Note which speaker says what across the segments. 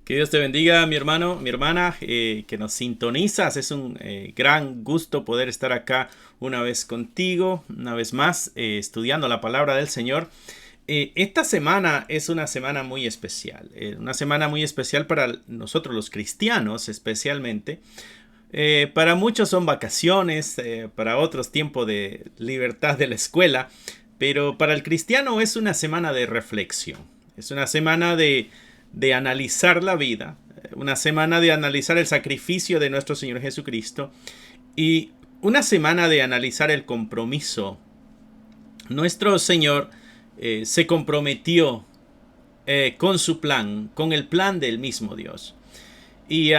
Speaker 1: Que Dios te bendiga, mi hermano, mi hermana, que nos sintonizas. Es un gran gusto poder estar acá una vez contigo, una vez más, estudiando la palabra del Señor. Esta semana es una semana muy especial para nosotros los cristianos especialmente. Para muchos son vacaciones, para otros tiempo de libertad de la escuela, pero para el cristiano es una semana de reflexión, es una semana de analizar la vida, una semana de analizar el sacrificio de nuestro Señor Jesucristo y una semana de analizar el compromiso. Nuestro Señor se comprometió con su plan, con el plan del mismo Dios. Y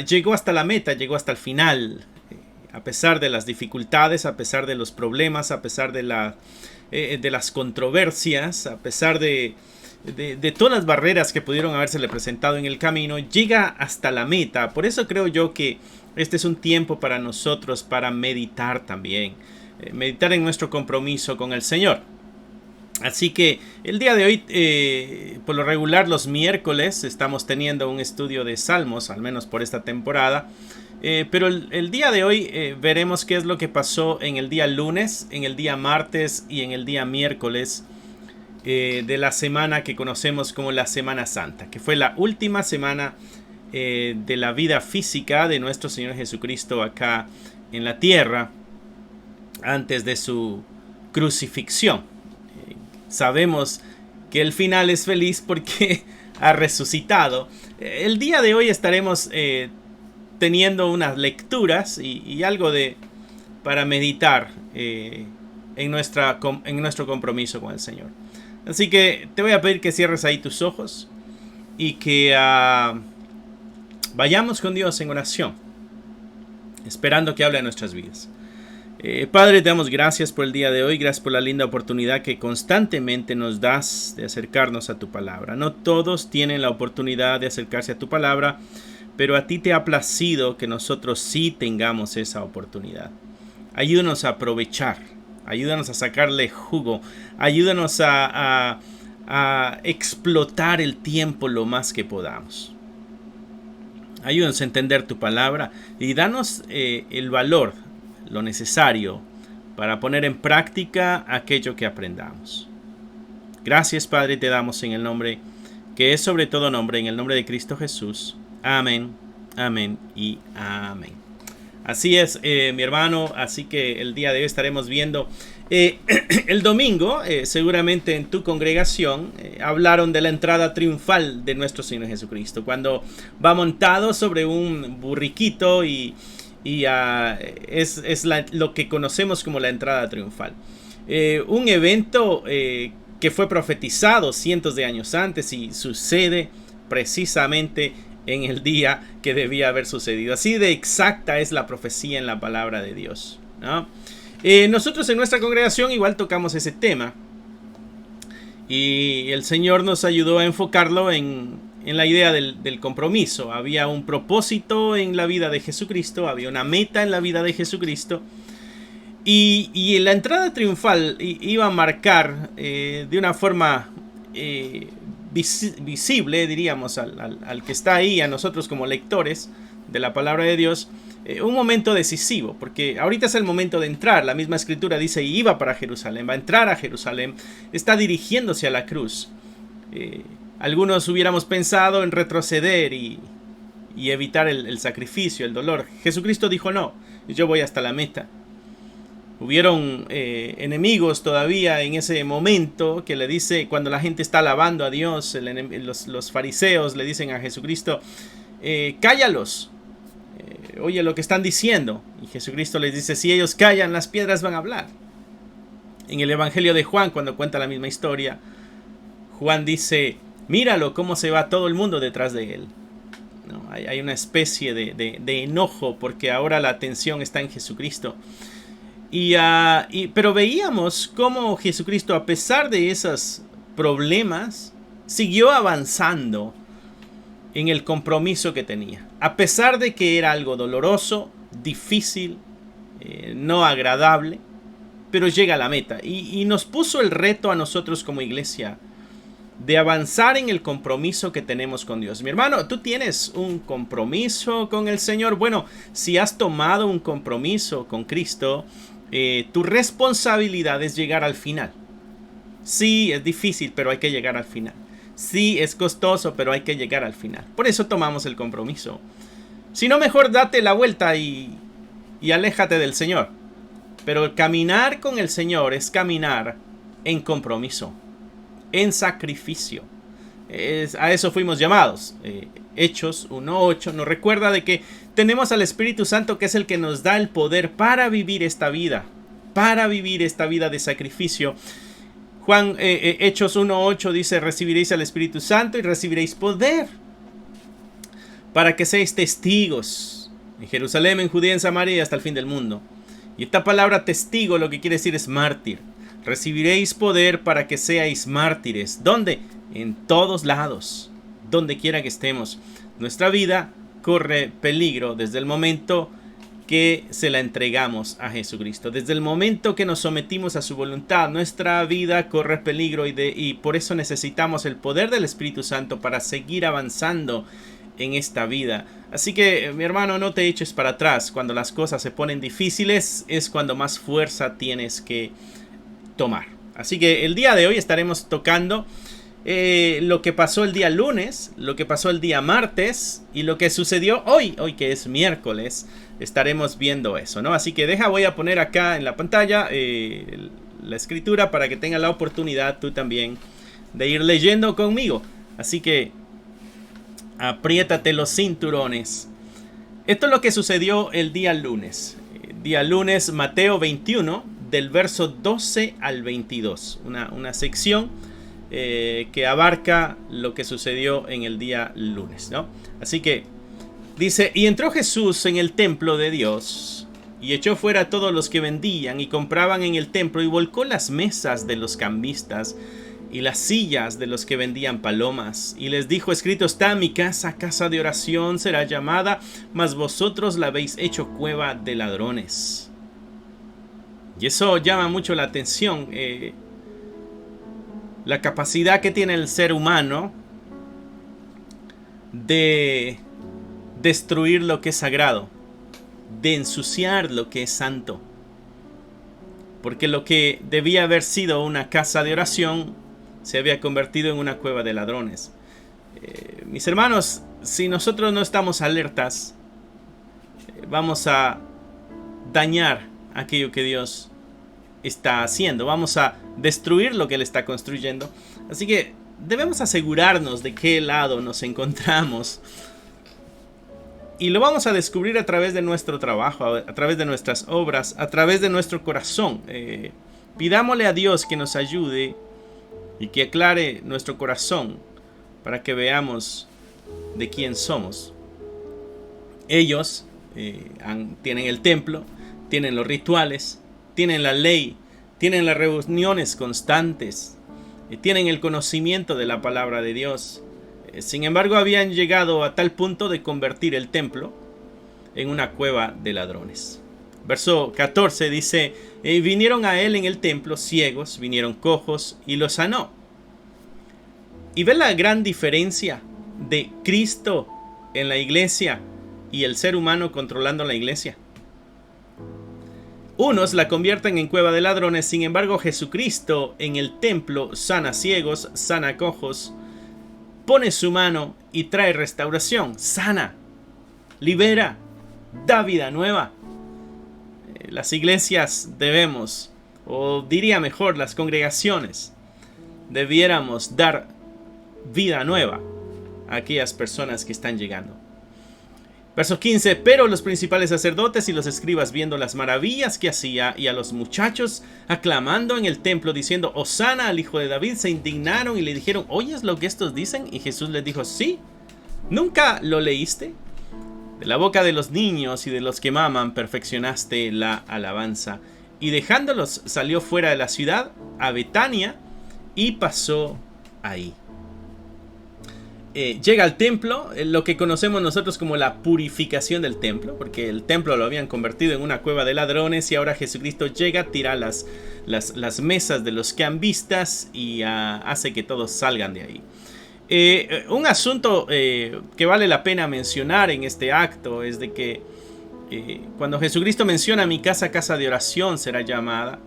Speaker 1: llegó hasta la meta, llegó hasta el final, a pesar de las dificultades, a pesar de los problemas, a pesar de las controversias, a pesar de todas las barreras que pudieron habérsele presentado en el camino, llega hasta la meta. Por eso creo yo que este es un tiempo para nosotros para meditar también, meditar en nuestro compromiso con el Señor. Así que el día de hoy, por lo regular los miércoles, estamos teniendo un estudio de Salmos, al menos por esta temporada. Pero el día de hoy veremos qué es lo que pasó en el día lunes, en el día martes y en el día miércoles de la semana que conocemos como la Semana Santa, que fue la última semana de la vida física de nuestro Señor Jesucristo acá en la tierra, antes de su crucifixión. Sabemos que el final es feliz porque ha resucitado. El día de hoy estaremos teniendo unas lecturas y algo para meditar en nuestro compromiso con el Señor. Así que te voy a pedir que cierres ahí tus ojos y que vayamos con Dios en oración, esperando que hable a nuestras vidas. Padre, te damos gracias por el día de hoy, gracias por la linda oportunidad que constantemente nos das de acercarnos a tu palabra. No todos tienen la oportunidad de acercarse a tu palabra, pero a ti te ha placido que nosotros sí tengamos esa oportunidad. Ayúdanos a aprovechar, ayúdanos a sacarle jugo, ayúdanos a explotar el tiempo lo más que podamos. Ayúdanos a entender tu palabra y danos el valor, lo necesario para poner en práctica aquello que aprendamos. Gracias, Padre, te damos en el nombre que es sobre todo nombre, en el nombre de Cristo Jesús. Amén, amén y amén. Así es, mi hermano, así que el día de hoy estaremos viendo el domingo, seguramente en tu congregación, hablaron de la entrada triunfal de nuestro Señor Jesucristo, cuando va montado sobre un burriquito y es lo que conocemos como la entrada triunfal. Un evento que fue profetizado cientos de años antes y sucede precisamente en el día que debía haber sucedido. Así de exacta es la profecía en la palabra de Dios, ¿no? Nosotros en nuestra congregación igual tocamos ese tema y el Señor nos ayudó a enfocarlo en la idea del compromiso. Había un propósito en la vida de Jesucristo, había una meta en la vida de Jesucristo y la entrada triunfal iba a marcar de una forma visible, diríamos, al que está ahí, a nosotros como lectores de la palabra de Dios, un momento decisivo, porque ahorita es el momento de entrar. La misma escritura dice, iba para Jerusalén, va a entrar a Jerusalén, está dirigiéndose a la cruz. Algunos hubiéramos pensado en retroceder y evitar el sacrificio, el dolor. Jesucristo dijo no, yo voy hasta la meta. Hubieron enemigos todavía en ese momento que le dice, cuando la gente está alabando a Dios, los fariseos le dicen a Jesucristo, cállalos, oye lo que están diciendo. Y Jesucristo les dice, si ellos callan, las piedras van a hablar. En el Evangelio de Juan, cuando cuenta la misma historia, Juan dice, míralo cómo se va todo el mundo detrás de él. ¿No? Hay una especie de enojo porque ahora la atención está en Jesucristo. Pero veíamos cómo Jesucristo, a pesar de esos problemas, siguió avanzando en el compromiso que tenía. A pesar de que era algo doloroso, difícil, no agradable, pero llega a la meta. Y nos puso el reto a nosotros como iglesia de avanzar en el compromiso que tenemos con Dios. Mi hermano, ¿tú tienes un compromiso con el Señor? Bueno, si has tomado un compromiso con Cristo, tu responsabilidad es llegar al final. Sí, es difícil, pero hay que llegar al final. Sí, es costoso, pero hay que llegar al final. Por eso tomamos el compromiso. Si no, mejor date la vuelta y aléjate del Señor. Pero el caminar con el Señor es caminar en compromiso, en sacrificio. A eso fuimos llamados. Hechos 1:8 nos recuerda de que tenemos al Espíritu Santo, que es el que nos da el poder para vivir esta vida. Para vivir esta vida de sacrificio. Hechos 1:8 dice: recibiréis al Espíritu Santo y recibiréis poder para que seáis testigos en Jerusalén, en Judea, en Samaria y hasta el fin del mundo. Y esta palabra testigo lo que quiere decir es mártir. Recibiréis poder para que seáis mártires. ¿Dónde? En todos lados, donde quiera que estemos. Nuestra vida corre peligro desde el momento que se la entregamos a Jesucristo. Desde el momento que nos sometimos a su voluntad, nuestra vida corre peligro y por eso necesitamos el poder del Espíritu Santo para seguir avanzando en esta vida. Así que, mi hermano, no te eches para atrás. Cuando las cosas se ponen difíciles es cuando más fuerza tienes que tomar. Así que el día de hoy estaremos tocando lo que pasó el día lunes, lo que pasó el día martes y lo que sucedió hoy que es miércoles. Estaremos viendo eso, ¿no? Así que voy a poner acá en la pantalla la escritura para que tengas la oportunidad tú también de ir leyendo conmigo. Así que apriétate los cinturones. Esto es lo que sucedió el día lunes. Día lunes, Mateo 21, del verso 12 al 22. Una sección que abarca lo que sucedió en el día lunes, ¿no? Así que dice: y entró Jesús en el templo de Dios y echó fuera a todos los que vendían y compraban en el templo y volcó las mesas de los cambistas y las sillas de los que vendían palomas, y les dijo: escrito está: mi casa, casa de oración será llamada, mas vosotros la habéis hecho cueva de ladrones. Y eso llama mucho la atención, la capacidad que tiene el ser humano de destruir lo que es sagrado, de ensuciar lo que es santo. Porque lo que debía haber sido una casa de oración se había convertido en una cueva de ladrones. Mis hermanos, si nosotros no estamos alertas, vamos a dañar aquello que Dios está haciendo. Vamos a destruir lo que Él está construyendo. Así que debemos asegurarnos de qué lado nos encontramos. Y lo vamos a descubrir a través de nuestro trabajo, a través de nuestras obras, a través de nuestro corazón. Pidámosle a Dios que nos ayude y que aclare nuestro corazón para que veamos de quién somos. Ellos tienen el templo, tienen los rituales, tienen la ley, tienen las reuniones constantes, tienen el conocimiento de la palabra de Dios. Sin embargo, habían llegado a tal punto de convertir el templo en una cueva de ladrones. Verso 14 dice: vinieron a él en el templo ciegos, vinieron cojos y los sanó. ¿Y ven la gran diferencia de Cristo en la iglesia y el ser humano controlando la iglesia? Unos la convierten en cueva de ladrones, sin embargo Jesucristo en el templo sana ciegos, sana cojos, pone su mano y trae restauración, sana, libera, da vida nueva. Las iglesias debemos, o diría mejor, las congregaciones, debiéramos dar vida nueva a aquellas personas que están llegando. Verso 15: pero los principales sacerdotes y los escribas, viendo las maravillas que hacía y a los muchachos aclamando en el templo diciendo: Hosana al hijo de David, se indignaron y le dijeron: ¿oyes lo que estos dicen? Y Jesús les dijo: sí, ¿nunca lo leíste? De la boca de los niños y de los que maman perfeccionaste la alabanza. Y dejándolos salió fuera de la ciudad a Betania y pasó ahí. llega al templo, lo que conocemos nosotros como la purificación del templo, porque el templo lo habían convertido en una cueva de ladrones y ahora Jesucristo llega, tira las mesas de los cambistas y hace que todos salgan de ahí. Un asunto que vale la pena mencionar en este acto es de que cuando Jesucristo menciona mi casa, casa de oración será llamada,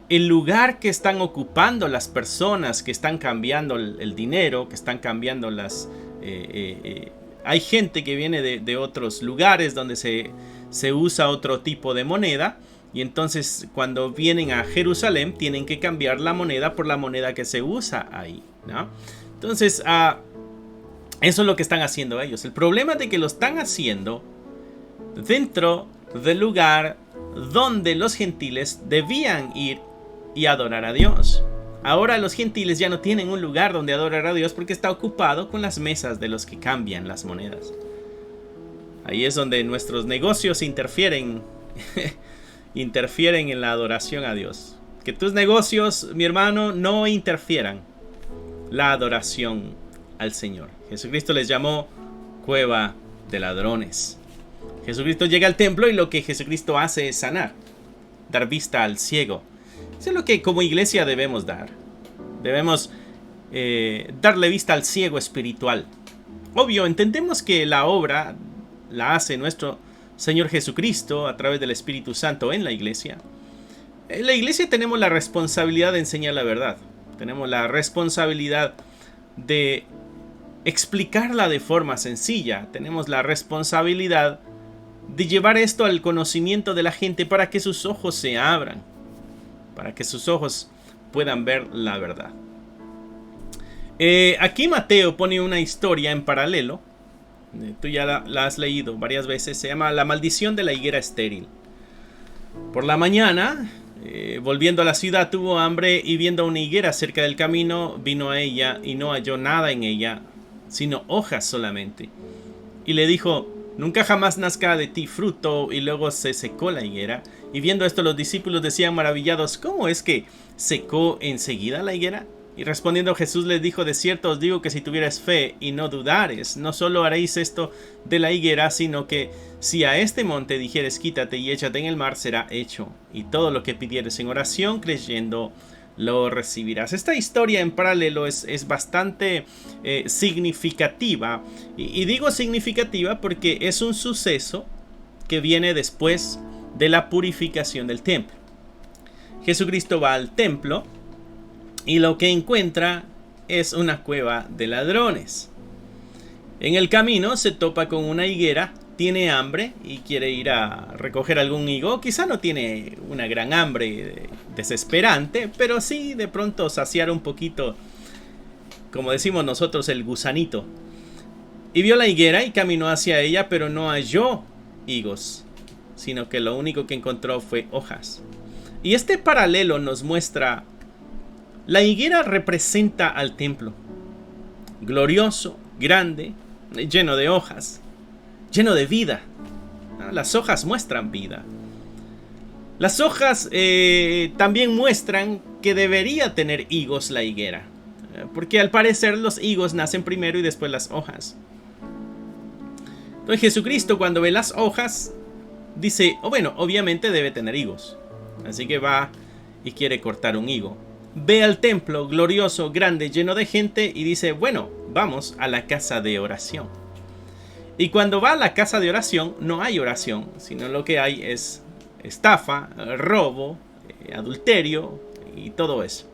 Speaker 1: el lugar que están ocupando las personas que están cambiando el dinero, que están cambiando hay gente que viene de otros lugares donde se usa otro tipo de moneda, y entonces cuando vienen a Jerusalén tienen que cambiar la moneda por la moneda que se usa ahí, ¿no? Entonces eso es lo que están haciendo ellos. El problema es de que lo están haciendo dentro del lugar donde los gentiles debían ir y adorar a Dios. Ahora los gentiles ya no tienen un lugar donde adorar a Dios porque está ocupado con las mesas de los que cambian las monedas. Ahí es donde nuestros negocios interfieren en la adoración a Dios. Que tus negocios, mi hermano, no interfieran la adoración al Señor. Jesucristo les llamó cueva de ladrones. Jesucristo llega al templo y lo que Jesucristo hace es sanar, dar vista al ciego. Eso es lo que como iglesia debemos dar. Debemos darle vista al ciego espiritual. Obvio, entendemos que la obra la hace nuestro Señor Jesucristo a través del Espíritu Santo en la iglesia. En la iglesia tenemos la responsabilidad de enseñar la verdad. Tenemos la responsabilidad de explicarla de forma sencilla. Tenemos la responsabilidad de llevar esto al conocimiento de la gente para que sus ojos se abran, para que sus ojos puedan ver la verdad. Aquí Mateo pone una historia en paralelo. Tú ya la has leído varias veces. Se llama La maldición de la higuera estéril. Por la mañana, volviendo a la ciudad, tuvo hambre y viendo una higuera cerca del camino, vino a ella y no halló nada en ella, sino hojas solamente. Y le dijo: nunca jamás nazca de ti fruto. Y luego se secó la higuera. Y viendo esto los discípulos decían maravillados: ¿cómo es que secó enseguida la higuera? Y respondiendo Jesús les dijo: de cierto os digo que si tuvierais fe y no dudares, no solo haréis esto de la higuera, sino que si a este monte dijeres quítate y échate en el mar, será hecho. Y todo lo que pidieres en oración creyendo, lo recibirás. Esta historia en paralelo es bastante significativa. Y digo significativa porque es un suceso que viene después de la purificación del templo. Jesucristo va al templo y lo que encuentra es una cueva de ladrones. En el camino se topa con una higuera, tiene hambre y quiere ir a recoger algún higo. Quizá no tiene una gran hambre desesperante, pero sí de pronto saciar un poquito, como decimos nosotros, el gusanito. Y vio la higuera y caminó hacia ella, pero no halló higos, sino que lo único que encontró fue hojas. Y este paralelo nos muestra: la higuera representa al templo, glorioso, grande, lleno de hojas, lleno de vida. Las hojas muestran vida. Las hojas también muestran que debería tener higos la higuera, porque al parecer los higos nacen primero y después las hojas. Entonces Jesucristo, cuando ve las hojas, dice: oh, bueno, obviamente debe tener higos. Así que va y quiere cortar un higo. Ve al templo glorioso, grande, lleno de gente y dice: bueno, vamos a la casa de oración. Y cuando va a la casa de oración no hay oración, sino lo que hay es estafa, robo, adulterio y todo eso.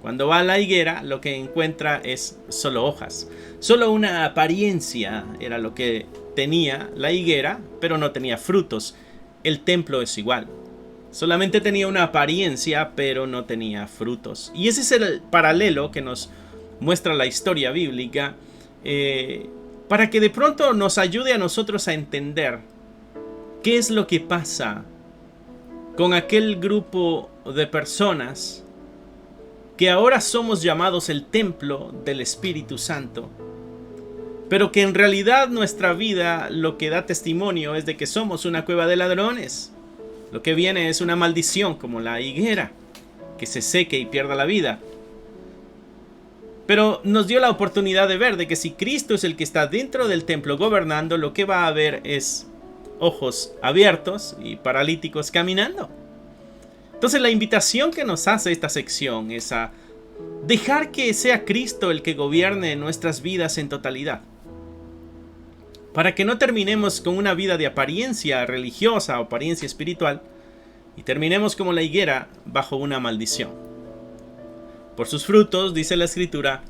Speaker 1: Cuando va a la higuera lo que encuentra es solo hojas. Solo una apariencia era lo que tenía la higuera, pero no tenía frutos. El templo es igual. Solamente tenía una apariencia, pero no tenía frutos. Y ese es el paralelo que nos muestra la historia bíblica, para que de pronto nos ayude a nosotros a entender qué es lo que pasa con aquel grupo de personas que ahora somos llamados el templo del Espíritu Santo, pero que en realidad nuestra vida lo que da testimonio es de que somos una cueva de ladrones. Lo que viene es una maldición como la higuera, que se seque y pierda la vida. Pero nos dio la oportunidad de ver de que si Cristo es el que está dentro del templo gobernando, lo que va a haber es ojos abiertos y paralíticos caminando. Entonces la invitación que nos hace esta sección es a dejar que sea Cristo el que gobierne nuestras vidas en totalidad, para que no terminemos con una vida de apariencia religiosa o apariencia espiritual y terminemos como la higuera bajo una maldición. Por sus frutos, dice la Escritura,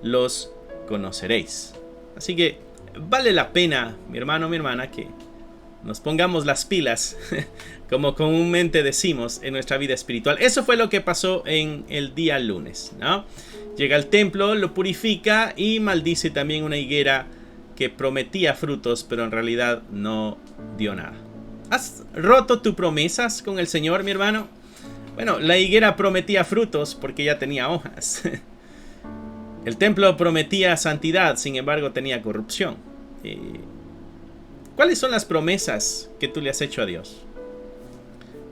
Speaker 1: los conoceréis. Así que vale la pena, mi hermano, mi hermana, que nos pongamos las pilas, como comúnmente decimos, en nuestra vida espiritual. Eso fue lo que pasó en el día lunes, ¿no? Llega al templo, lo purifica y maldice también una higuera que prometía frutos, pero en realidad no dio nada. ¿Has roto tus promesas con el Señor, mi hermano? Bueno, la higuera prometía frutos porque ya tenía hojas. El templo prometía santidad, sin embargo tenía corrupción. ¿Cuáles son las promesas que tú le has hecho a Dios?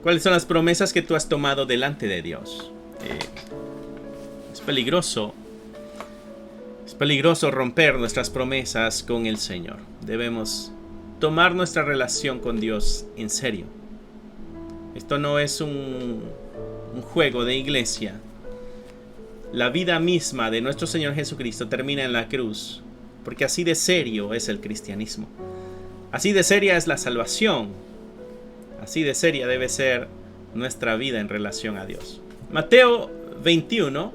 Speaker 1: ¿Cuáles son las promesas que tú has tomado delante de Dios? Es peligroso romper nuestras promesas con el Señor. Debemos tomar nuestra relación con Dios en serio. Esto no es un juego de iglesia. La vida misma de nuestro Señor Jesucristo termina en la cruz, porque así de serio es el cristianismo. Así de seria es la salvación. Así de seria debe ser nuestra vida en relación a Dios. Mateo 21,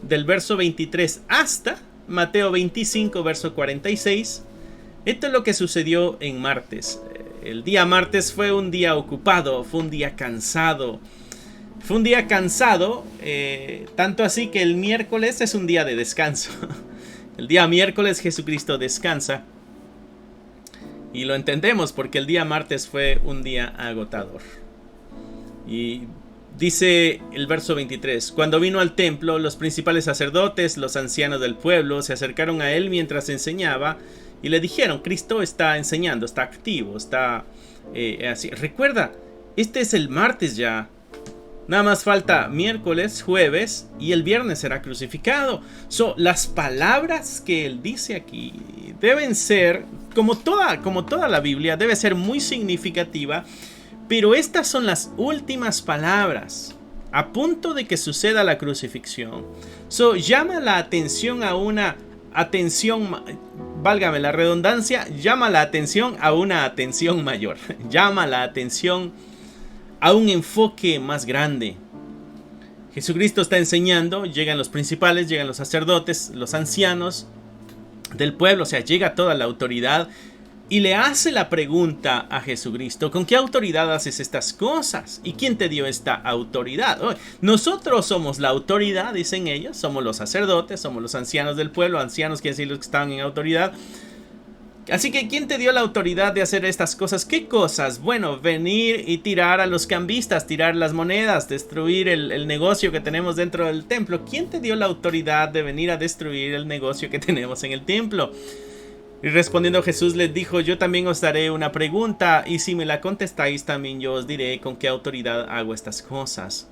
Speaker 1: del verso 23 hasta Mateo 25, verso 46. Esto es lo que sucedió en martes. El día martes fue un día ocupado, fue un día cansado. Fue un día cansado, tanto así que el miércoles es un día de descanso. El día miércoles Jesucristo descansa. Y lo entendemos porque el día martes fue un día agotador. Y dice el verso 23: cuando vino al templo, los principales sacerdotes, los ancianos del pueblo, se acercaron a él mientras enseñaba y le dijeron: Cristo está enseñando, está activo, está así. Recuerda, este es el martes ya. Nada más falta miércoles, jueves y el viernes será crucificado. Las palabras que él dice aquí deben ser, como toda la Biblia, debe ser muy significativa. Pero estas son las últimas palabras a punto de que suceda la crucifixión. Llama la atención a una atención, válgame la redundancia, llama la atención a una atención mayor. Llama la atención a un enfoque más grande. Jesucristo está enseñando, llegan los principales, llegan los sacerdotes, los ancianos del pueblo, o sea, llega toda la autoridad y le hace la pregunta a Jesucristo: ¿con qué autoridad haces estas cosas? ¿Y quién te dio esta autoridad? Nosotros somos la autoridad, dicen ellos, somos los sacerdotes, somos los ancianos del pueblo. Ancianos quiere decir los que estaban en autoridad. Así que, ¿quién te dio la autoridad de hacer estas cosas? ¿Qué cosas? Bueno, venir y tirar a los cambistas, tirar las monedas, destruir el negocio que tenemos dentro del templo. ¿Quién te dio la autoridad de venir a destruir el negocio que tenemos en el templo? Y respondiendo Jesús les dijo: yo también os daré una pregunta, y si me la contestáis también yo os diré con qué autoridad hago estas cosas.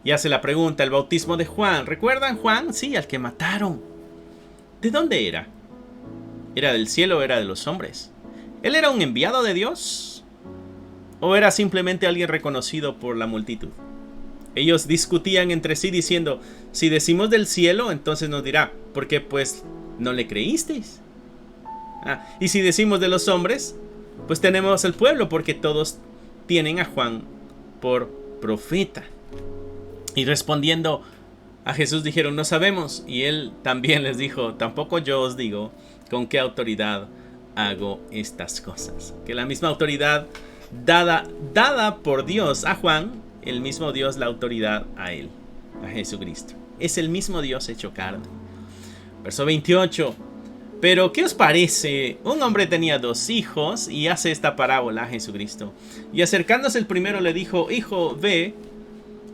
Speaker 1: Y hace la pregunta: el bautismo de Juan. ¿Recuerdan Juan? Sí, al que mataron. ¿De dónde era? ¿Era del cielo o era de los hombres? ¿Él era un enviado de Dios? ¿O era simplemente alguien reconocido por la multitud? Ellos discutían entre sí diciendo: si decimos del cielo, entonces nos dirá: ¿por qué pues no le creísteis? Y si decimos de los hombres, pues tenemos el pueblo, porque todos tienen a Juan por profeta. Y respondiendo a Jesús dijeron: no sabemos. Y él también les dijo: tampoco yo os digo con qué autoridad hago estas cosas. Que la misma autoridad dada por Dios a Juan, el mismo Dios la autoridad a él, a Jesucristo. Es el mismo Dios hecho carne. Verso 28. Pero, ¿qué os parece? Un hombre tenía 2 hijos y hace esta parábola a Jesucristo. Y acercándose el primero le dijo: hijo, ve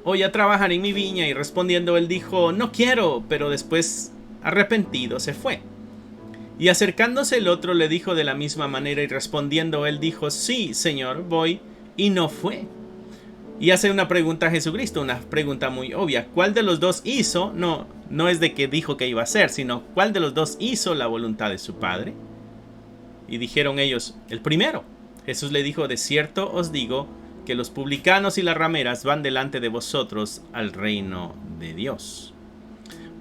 Speaker 1: hoy a trabajar en mi viña. Y respondiendo él dijo: no quiero. Pero después, arrepentido, se fue. Y acercándose el otro le dijo de la misma manera, y respondiendo él dijo: sí, Señor, voy. Y no fue. Y hace una pregunta a Jesucristo, una pregunta muy obvia. ¿Cuál de los dos hizo? No es de que dijo que iba a hacer, sino ¿cuál de los dos hizo la voluntad de su Padre? Y dijeron ellos, el primero. Jesús le dijo, de cierto os digo que los publicanos y las rameras van delante de vosotros al reino de Dios.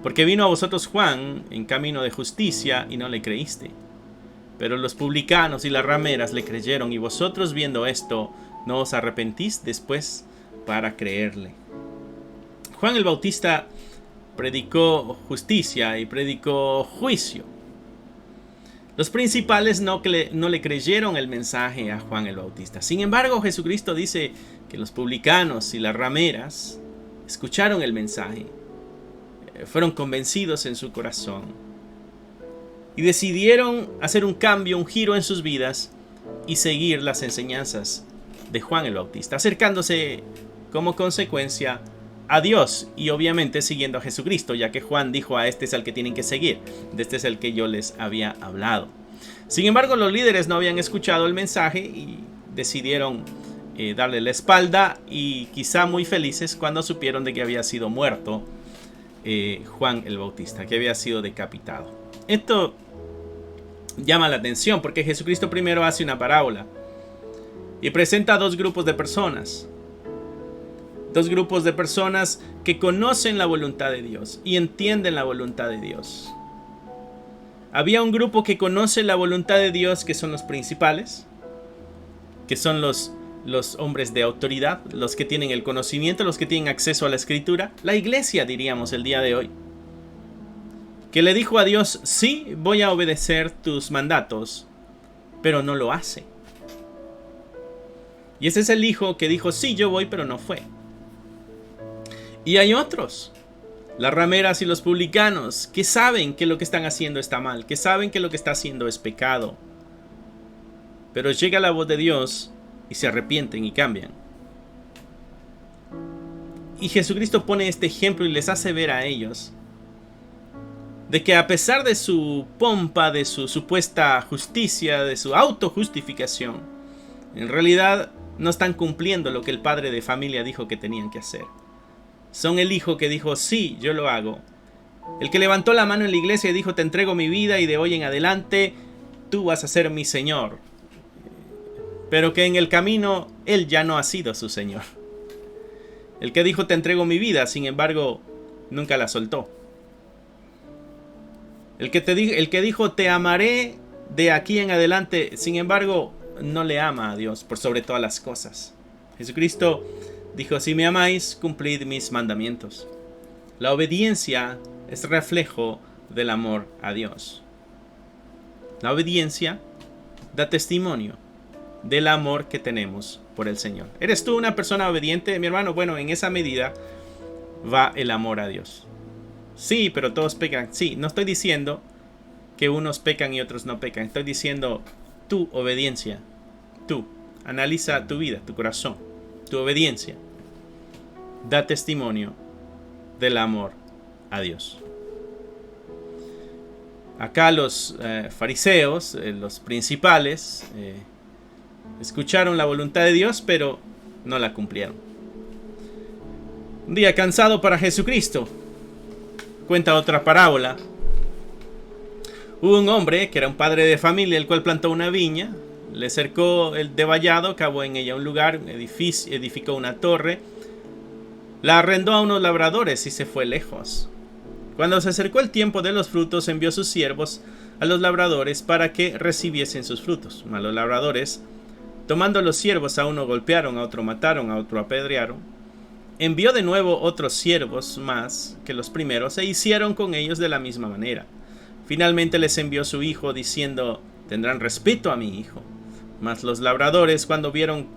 Speaker 1: Porque vino a vosotros Juan en camino de justicia y no le creíste. Pero los publicanos y las rameras le creyeron, y vosotros viendo esto no os arrepentís después para creerle. Juan el Bautista predicó justicia y predicó juicio. Los principales no le creyeron el mensaje a Juan el Bautista. Sin embargo, Jesucristo dice que los publicanos y las rameras escucharon el mensaje, fueron convencidos en su corazón y decidieron hacer un cambio, un giro en sus vidas y seguir las enseñanzas de Juan el Bautista, acercándose como consecuencia a Dios y obviamente siguiendo a Jesucristo, ya que Juan dijo, a este es el que tienen que seguir, de este es el que yo les había hablado. Sin embargo, los líderes no habían escuchado el mensaje y decidieron darle la espalda, y quizá muy felices cuando supieron de que había sido muerto Juan el Bautista, que había sido decapitado. Esto llama la atención porque Jesucristo primero hace una parábola y presenta a dos grupos de personas. Dos grupos de personas que conocen la voluntad de Dios y entienden la voluntad de Dios. Había un grupo que conoce la voluntad de Dios, que son los principales, que son los hombres de autoridad, los que tienen el conocimiento, los que tienen acceso a la escritura, la iglesia, diríamos el día de hoy, que le dijo a Dios, sí, voy a obedecer tus mandatos, pero no lo hace. Y ese es el hijo que dijo, sí, yo voy, pero no fue. Y hay otros, las rameras y los publicanos, que saben que lo que están haciendo está mal, que saben que lo que está haciendo es pecado. Pero llega la voz de Dios y se arrepienten y cambian. Y Jesucristo pone este ejemplo y les hace ver a ellos de que a pesar de su pompa, de su supuesta justicia, de su autojustificación, en realidad no están cumpliendo lo que el padre de familia dijo que tenían que hacer. Son el hijo que dijo, sí, yo lo hago. El que levantó la mano en la iglesia y dijo, te entrego mi vida y de hoy en adelante tú vas a ser mi Señor. Pero que en el camino él ya no ha sido su Señor. El que dijo, te entrego mi vida, sin embargo, nunca la soltó. El que dijo, te amaré de aquí en adelante, sin embargo, no le ama a Dios por sobre todas las cosas. Jesucristo dijo, si me amáis, cumplid mis mandamientos. La obediencia es reflejo del amor a Dios. La obediencia da testimonio del amor que tenemos por el Señor. ¿Eres tú una persona obediente, mi hermano? Bueno, en esa medida va el amor a Dios. Sí, pero todos pecan. Sí, no estoy diciendo que unos pecan y otros no pecan. Estoy diciendo tu obediencia. Tú, analiza tu vida, tu corazón. Tu obediencia da testimonio del amor a Dios. Acá los fariseos, los principales, escucharon la voluntad de Dios, pero no la cumplieron. Un día cansado para Jesucristo, cuenta otra parábola. Hubo un hombre que era un padre de familia, el cual plantó una viña, le cercó el de vallado, cavó en ella un lugar, edificó una torre, la arrendó a unos labradores y se fue lejos. Cuando se acercó el tiempo de los frutos, envió sus siervos a los labradores para que recibiesen sus frutos. Mas los labradores, tomando los siervos, a uno golpearon, a otro mataron, a otro apedrearon. Envió de nuevo otros siervos más que los primeros, e hicieron con ellos de la misma manera. Finalmente les envió su hijo, diciendo, tendrán respeto a mi hijo. Mas los labradores, cuando vieron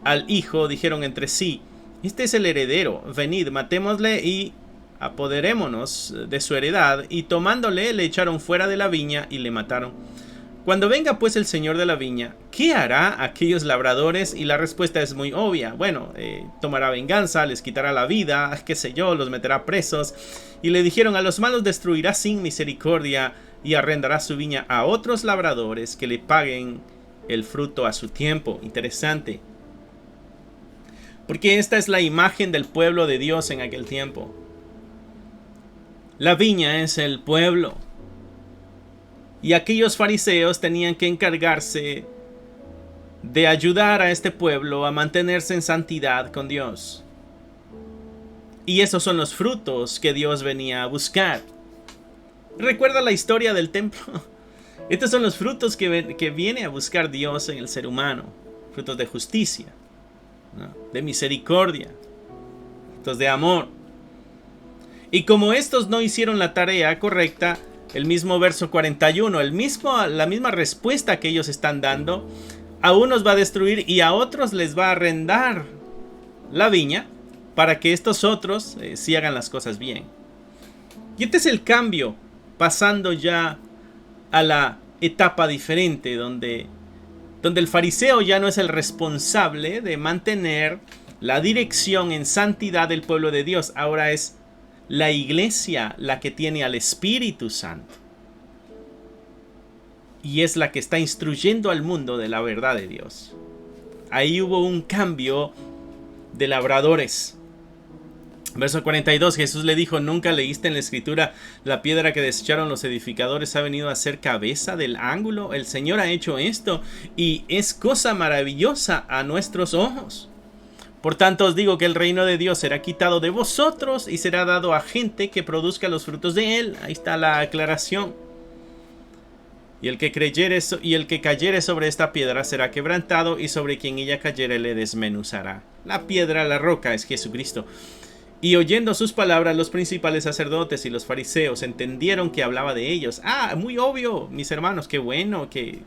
Speaker 1: al hijo, dijeron entre sí, este es el heredero, venid, matémosle y apoderémonos de su heredad. Y tomándole, le echaron fuera de la viña y le mataron. Cuando venga pues el señor de la viña, ¿qué hará aquellos labradores? Y la respuesta es muy obvia. Bueno, tomará venganza, les quitará la vida, qué sé yo, los meterá presos. Y le dijeron, a los malos destruirá sin misericordia y arrendará su viña a otros labradores que le paguen el fruto a su tiempo. Interesante. Porque esta es la imagen del pueblo de Dios en aquel tiempo. La viña es el pueblo. Y aquellos fariseos tenían que encargarse de ayudar a este pueblo a mantenerse en santidad con Dios. Y esos son los frutos que Dios venía a buscar. ¿Recuerda la historia del templo? Estos son los frutos que viene a buscar Dios en el ser humano. Frutos de justicia, ¿no? De misericordia, frutos de amor. Y como estos no hicieron la tarea correcta, el mismo verso 41, la misma respuesta que ellos están dando, a unos va a destruir y a otros les va a arrendar la viña para que estos otros sí hagan las cosas bien. Y este es el cambio, pasando ya a la etapa diferente, donde el fariseo ya no es el responsable de mantener la dirección en santidad del pueblo de Dios. Ahora es la iglesia la que tiene al Espíritu Santo. Y es la que está instruyendo al mundo de la verdad de Dios. Ahí hubo un cambio de labradores. Verso 42, Jesús le dijo: ¿nunca leíste en la escritura: la piedra que desecharon los edificadores ha venido a ser cabeza del ángulo? El Señor ha hecho esto y es cosa maravillosa a nuestros ojos. Por tanto os digo que el reino de Dios será quitado de vosotros y será dado a gente que produzca los frutos de él. Ahí está la aclaración. Y el que cayere sobre esta piedra será quebrantado, y sobre quien ella cayere le desmenuzará. La piedra, la roca, es Jesucristo. Y oyendo sus palabras, los principales sacerdotes y los fariseos entendieron que hablaba de ellos. Muy obvio, mis hermanos, qué bueno que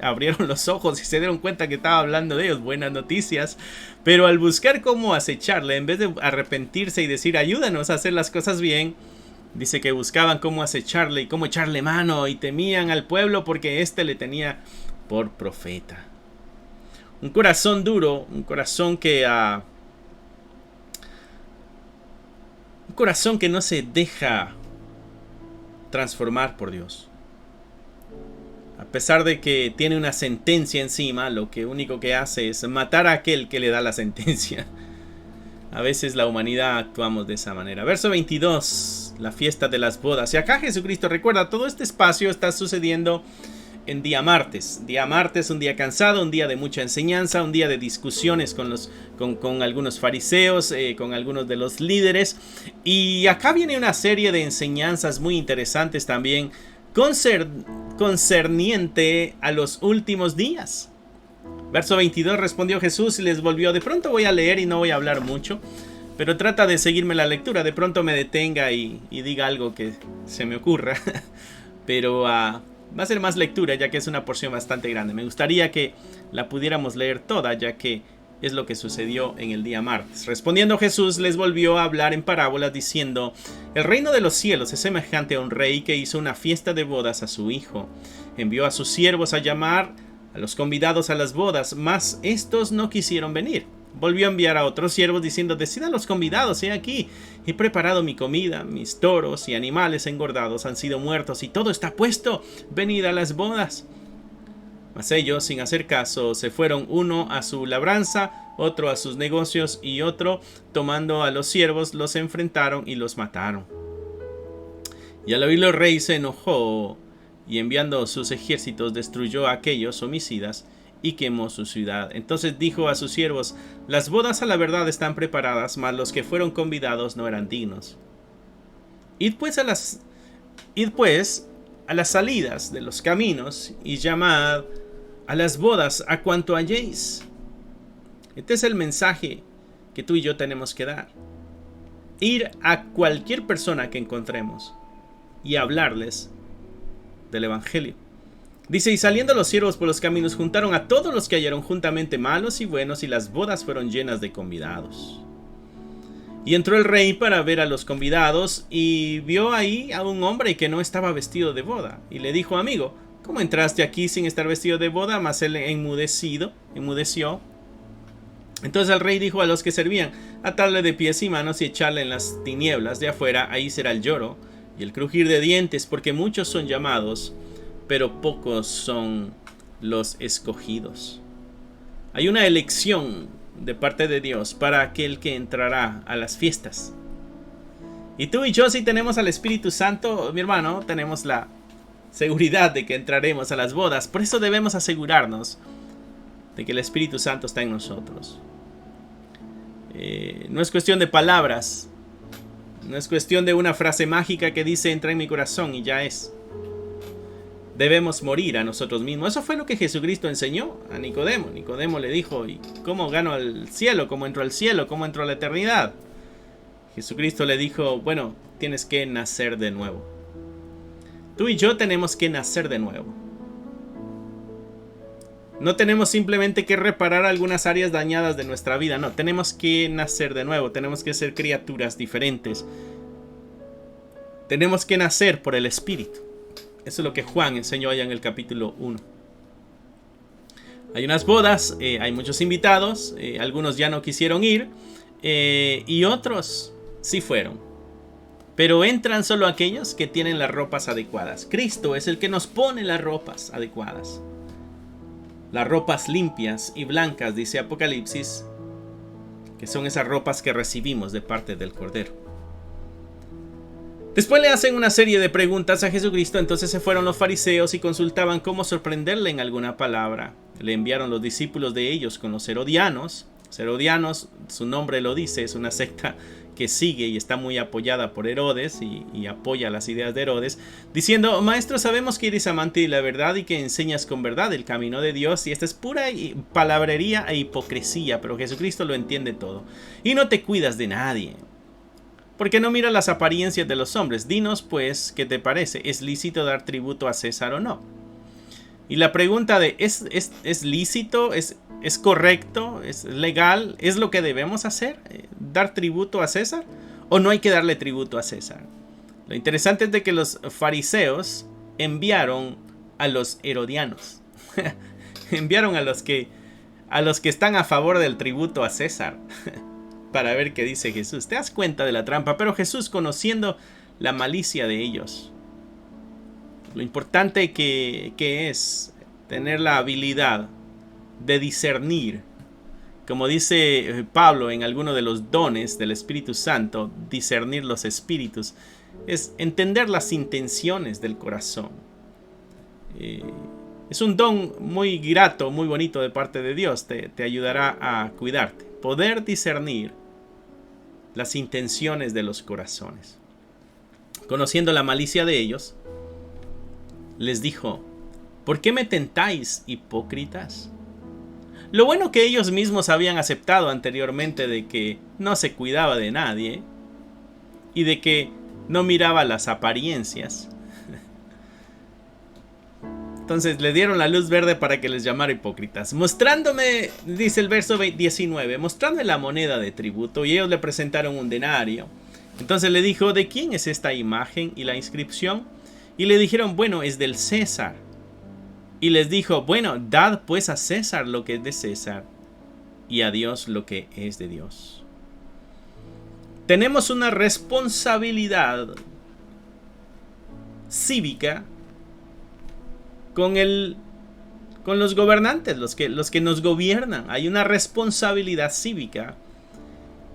Speaker 1: abrieron los ojos y se dieron cuenta que estaba hablando de ellos. Buenas noticias. Pero al buscar cómo acecharle, en vez de arrepentirse y decir: ayúdanos a hacer las cosas bien, dice que buscaban cómo acecharle y cómo echarle mano, y temían al pueblo porque éste le tenía por profeta. Un corazón duro, un corazón que no se deja transformar por Dios. A pesar de que tiene una sentencia encima, lo único que hace es matar a aquel que le da la sentencia. A veces la humanidad actuamos de esa manera. Verso 22, la fiesta de las bodas. Y acá Jesucristo, recuerda, todo este espacio está sucediendo en día martes. Día martes, un día cansado, un día de mucha enseñanza, un día de discusiones con algunos fariseos, con algunos de los líderes. Y acá viene una serie de enseñanzas muy interesantes también concerniente a los últimos días. Verso 22, respondió Jesús y les volvió. De pronto voy a leer y no voy a hablar mucho, pero trata de seguirme la lectura. De pronto me detenga y diga algo que se me ocurra. Pero va a ser más lectura, ya que es una porción bastante grande. Me gustaría que la pudiéramos leer toda, ya que es lo que sucedió en el día martes. Respondiendo Jesús les volvió a hablar en parábolas diciendo: el reino de los cielos es semejante a un rey que hizo una fiesta de bodas a su hijo. Envió a sus siervos a llamar a los convidados a las bodas, mas estos no quisieron venir. Volvió a enviar a otros siervos diciendo: decid a los convidados: he aquí, he preparado mi comida, mis toros y animales engordados han sido muertos y todo está puesto, venid a las bodas. Mas ellos, sin hacer caso, se fueron, uno a su labranza, otro a sus negocios, y otro, tomando a los siervos, los enfrentaron y los mataron. Y al oírlo el rey se enojó, y enviando sus ejércitos destruyó a aquellos homicidas y quemó su ciudad. Entonces dijo a sus siervos: las bodas a la verdad están preparadas, mas los que fueron convidados no eran dignos. Id pues a las salidas de los caminos y llamad a las bodas a cuanto halléis. Este es el mensaje que tú y yo tenemos que dar. Ir a cualquier persona que encontremos y hablarles del evangelio. Dice: y saliendo los siervos por los caminos, juntaron a todos los que hallaron juntamente, malos y buenos, y las bodas fueron llenas de convidados. Y entró el rey para ver a los convidados, y vio ahí a un hombre que no estaba vestido de boda, y le dijo: amigo, ¿cómo entraste aquí sin estar vestido de boda? Mas él enmudeció. Entonces el rey dijo a los que servían: atarle de pies y manos y echarle en las tinieblas de afuera, ahí será el lloro y el crujir de dientes, porque muchos son llamados, pero pocos son los escogidos. Hay una elección de parte de Dios para aquel que entrará a las fiestas. Y tú y yo, si tenemos al Espíritu Santo, mi hermano, tenemos la seguridad de que entraremos a las bodas. Por eso debemos asegurarnos de que el Espíritu Santo está en nosotros. No es cuestión de palabras, no es cuestión de una frase mágica que dice entra en mi corazón y ya es. Debemos morir a nosotros mismos. Eso fue lo que Jesucristo enseñó a Nicodemo. Nicodemo le dijo, ¿y cómo gano al cielo? ¿Cómo entro al cielo? ¿Cómo entro a la eternidad? Jesucristo le dijo, bueno, tienes que nacer de nuevo. Tú y yo tenemos que nacer de nuevo. No tenemos simplemente que reparar algunas áreas dañadas de nuestra vida. No, tenemos que nacer de nuevo. Tenemos que ser criaturas diferentes. Tenemos que nacer por el Espíritu. Eso es lo que Juan enseñó allá en el capítulo 1. Hay unas bodas, hay muchos invitados, algunos ya no quisieron ir y otros sí fueron. Pero entran solo aquellos que tienen las ropas adecuadas. Cristo es el que nos pone las ropas adecuadas. Las ropas limpias y blancas, dice Apocalipsis, que son esas ropas que recibimos de parte del Cordero. Después le hacen una serie de preguntas a Jesucristo, entonces se fueron los fariseos y consultaban cómo sorprenderle en alguna palabra. Le enviaron los discípulos de ellos con los herodianos. Los herodianos, su nombre lo dice, es una secta que sigue y está muy apoyada por Herodes y apoya las ideas de Herodes, diciendo, maestro, sabemos que eres amante de la verdad y que enseñas con verdad el camino de Dios, y esta es pura palabrería e hipocresía, pero Jesucristo lo entiende todo. Y no te cuidas de nadie, porque no miras las apariencias de los hombres. Dinos pues, ¿qué te parece? ¿Es lícito dar tributo a César o no? Y la pregunta de ¿es lícito? ¿Es correcto? ¿Es legal? ¿Es lo que debemos hacer? ¿Dar tributo a César? ¿O no hay que darle tributo a César? Lo interesante es de que los fariseos enviaron a los herodianos. Enviaron a los que están a favor del tributo a César. Para ver qué dice Jesús. Te das cuenta de la trampa, pero Jesús, conociendo la malicia de ellos, lo importante que es tener la habilidad de discernir, como dice Pablo en alguno de los dones del Espíritu Santo, discernir los espíritus, es entender las intenciones del corazón. Es un don muy grato, muy bonito de parte de Dios, te ayudará a cuidarte, poder discernir las intenciones de los corazones. Conociendo la malicia de ellos, les dijo, ¿por qué me tentáis, hipócritas? Lo bueno que ellos mismos habían aceptado anteriormente de que no se cuidaba de nadie y de que no miraba las apariencias. Entonces le dieron la luz verde para que les llamara hipócritas. Mostrándome, dice el verso 19, mostradme la moneda de tributo. Y ellos le presentaron un denario. Entonces le dijo, ¿de quién es esta imagen y la inscripción? Y le dijeron, bueno, es del César. Y les dijo, bueno, dad pues a César lo que es de César y a Dios lo que es de Dios. Tenemos una responsabilidad cívica con los gobernantes, los que nos gobiernan. Hay una responsabilidad cívica.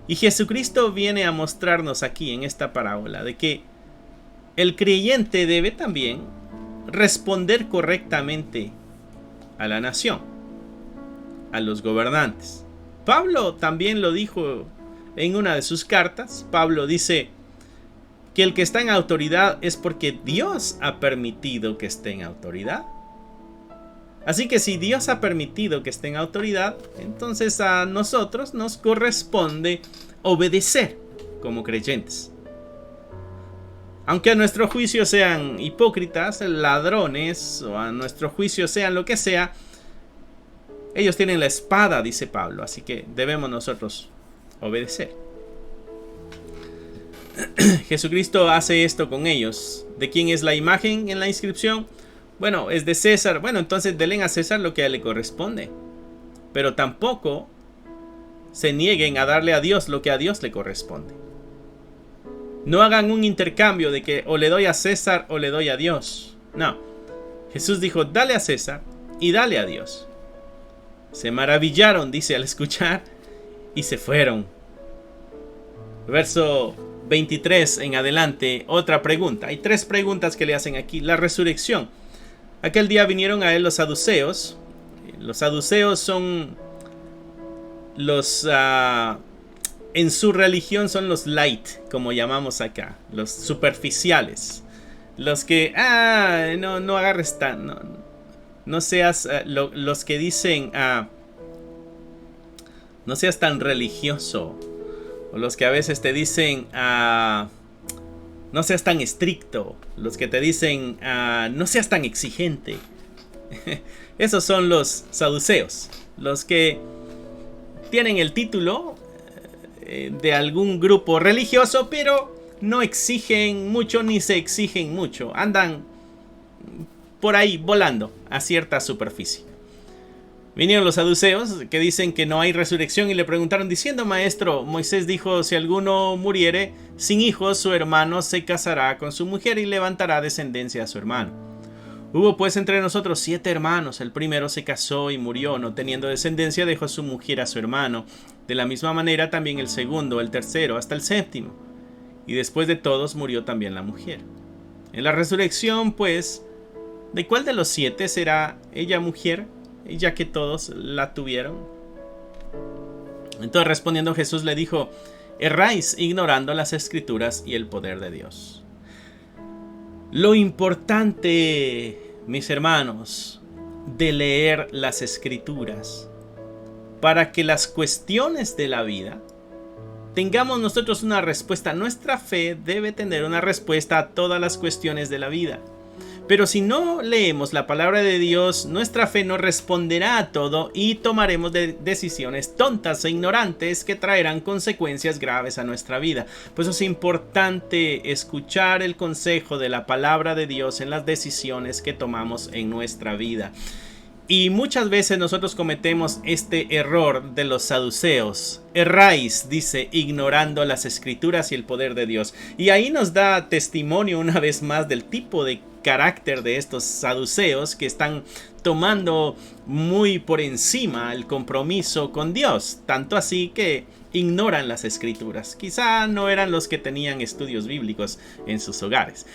Speaker 1: Y Jesucristo viene a mostrarnos aquí en esta parábola de que el creyente debe también responder correctamente a la nación, a los gobernantes. Pablo también lo dijo en una de sus cartas. Pablo dice que el que está en autoridad es porque Dios ha permitido que esté en autoridad. Así que si Dios ha permitido que esté en autoridad, entonces a nosotros nos corresponde obedecer como creyentes. Aunque a nuestro juicio sean hipócritas, ladrones, o a nuestro juicio sean lo que sea, ellos tienen la espada, dice Pablo, así que debemos nosotros obedecer. Jesucristo hace esto con ellos. ¿De quién es la imagen en la inscripción? Bueno, es de César. Bueno, entonces denle a César lo que a él le corresponde. Pero tampoco se nieguen a darle a Dios lo que a Dios le corresponde. No hagan un intercambio de que o le doy a César o le doy a Dios. No. Jesús dijo, dale a César y dale a Dios. Se maravillaron, dice, al escuchar y se fueron. Verso 23 en adelante, otra pregunta. Hay 3 preguntas que le hacen aquí. La resurrección. Aquel día vinieron a él los saduceos. Los saduceos son los... en su religión son los light, como llamamos acá. Los superficiales. Los que... no agarres tan... No seas... los que dicen... no seas tan religioso. O los que a veces te dicen... no seas tan estricto. Los que te dicen... no seas tan exigente. Esos son los saduceos. Los que tienen el título de algún grupo religioso, pero no exigen mucho ni se exigen mucho. Andan por ahí volando a cierta superficie. Vinieron los saduceos que dicen que no hay resurrección y le preguntaron diciendo: Maestro, Moisés dijo, si alguno muriere sin hijos, su hermano se casará con su mujer y levantará descendencia a su hermano. Hubo pues entre nosotros 7 hermanos. El primero se casó y murió, no teniendo descendencia, dejó su mujer a su hermano. De la misma manera también el segundo, el tercero, hasta el séptimo. Y después de todos murió también la mujer. En la resurrección, pues, ¿de cuál de los 7 será ella mujer, ya que todos la tuvieron? Entonces respondiendo Jesús le dijo: erráis ignorando las escrituras y el poder de Dios. Lo importante, mis hermanos, de leer las escrituras para que las cuestiones de la vida tengamos nosotros una respuesta. Nuestra fe debe tener una respuesta a todas las cuestiones de la vida. Pero si no leemos la palabra de Dios, nuestra fe no responderá a todo y tomaremos decisiones tontas e ignorantes que traerán consecuencias graves a nuestra vida. Por eso es importante escuchar el consejo de la palabra de Dios en las decisiones que tomamos en nuestra vida. Y muchas veces nosotros cometemos este error de los saduceos. Erráis, dice, ignorando las escrituras y el poder de Dios. Y ahí nos da testimonio una vez más del tipo de carácter de estos saduceos que están tomando muy por encima el compromiso con Dios. Tanto así que ignoran las escrituras. Quizá no eran los que tenían estudios bíblicos en sus hogares.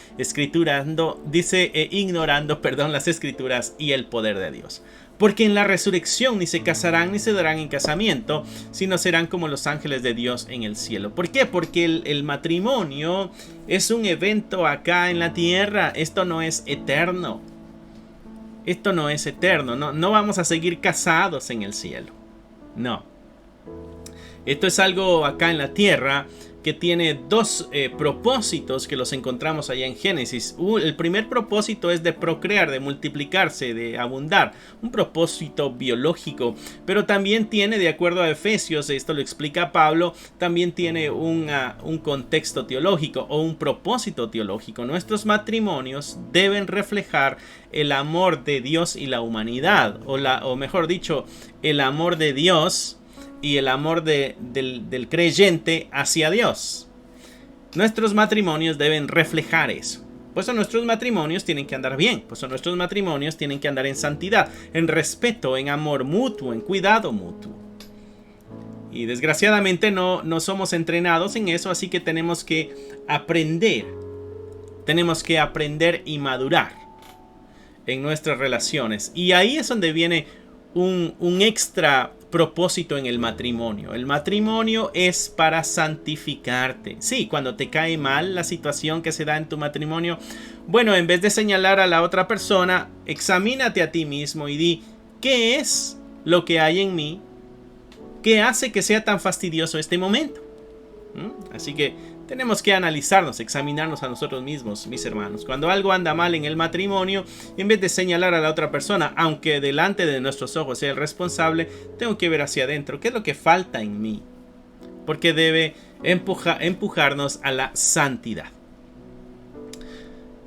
Speaker 1: Ignorando las escrituras y el poder de Dios. Porque en la resurrección ni se casarán ni se darán en casamiento, sino serán como los ángeles de Dios en el cielo. ¿Por qué? Porque el matrimonio es un evento acá en la tierra. Esto no es eterno. Esto no es eterno. No vamos a seguir casados en el cielo. No. Esto es algo acá en la tierra que tiene 2 propósitos que los encontramos allá en Génesis. El primer propósito es de procrear, de multiplicarse, de abundar. Un propósito biológico. Pero también tiene, de acuerdo a Efesios, esto lo explica Pablo, también tiene un contexto teológico o un propósito teológico. Nuestros matrimonios deben reflejar el amor de Dios y la humanidad. O mejor dicho, el amor de Dios y el amor del creyente hacia Dios. Nuestros matrimonios deben reflejar eso. Por eso nuestros matrimonios tienen que andar bien. Por eso nuestros matrimonios tienen que andar en santidad, en respeto, en amor mutuo, en cuidado mutuo. Y desgraciadamente no somos entrenados en eso, así que tenemos que aprender. Tenemos que aprender y madurar en nuestras relaciones. Y ahí es donde viene un extra propósito en el matrimonio. El matrimonio es para santificarte. Sí, cuando te cae mal la situación que se da en tu matrimonio, bueno, en vez de señalar a la otra persona, examínate a ti mismo y di: ¿qué es lo que hay en mí que hace que sea tan fastidioso este momento? Así que tenemos que analizarnos, examinarnos a nosotros mismos, mis hermanos. Cuando algo anda mal en el matrimonio, en vez de señalar a la otra persona, aunque delante de nuestros ojos sea el responsable, tengo que ver hacia adentro. ¿Qué es lo que falta en mí? Porque debe empujarnos a la santidad.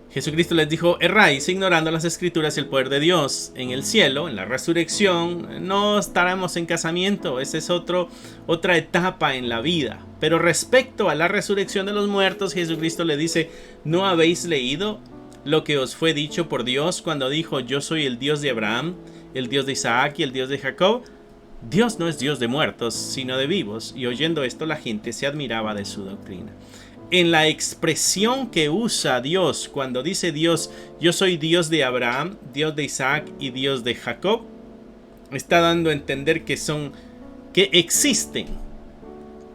Speaker 1: Jesucristo les dijo: erráis ignorando las escrituras y el poder de Dios. En el cielo, en la resurrección, no estaremos en casamiento. Esa es otra etapa en la vida. Pero respecto a la resurrección de los muertos, Jesucristo le dice: ¿no habéis leído lo que os fue dicho por Dios cuando dijo: yo soy el Dios de Abraham, el Dios de Isaac y el Dios de Jacob? Dios no es Dios de muertos, sino de vivos, y oyendo esto la gente se admiraba de su doctrina. En la expresión que usa Dios, cuando dice Dios, yo soy Dios de Abraham, Dios de Isaac y Dios de Jacob, está dando a entender que existen.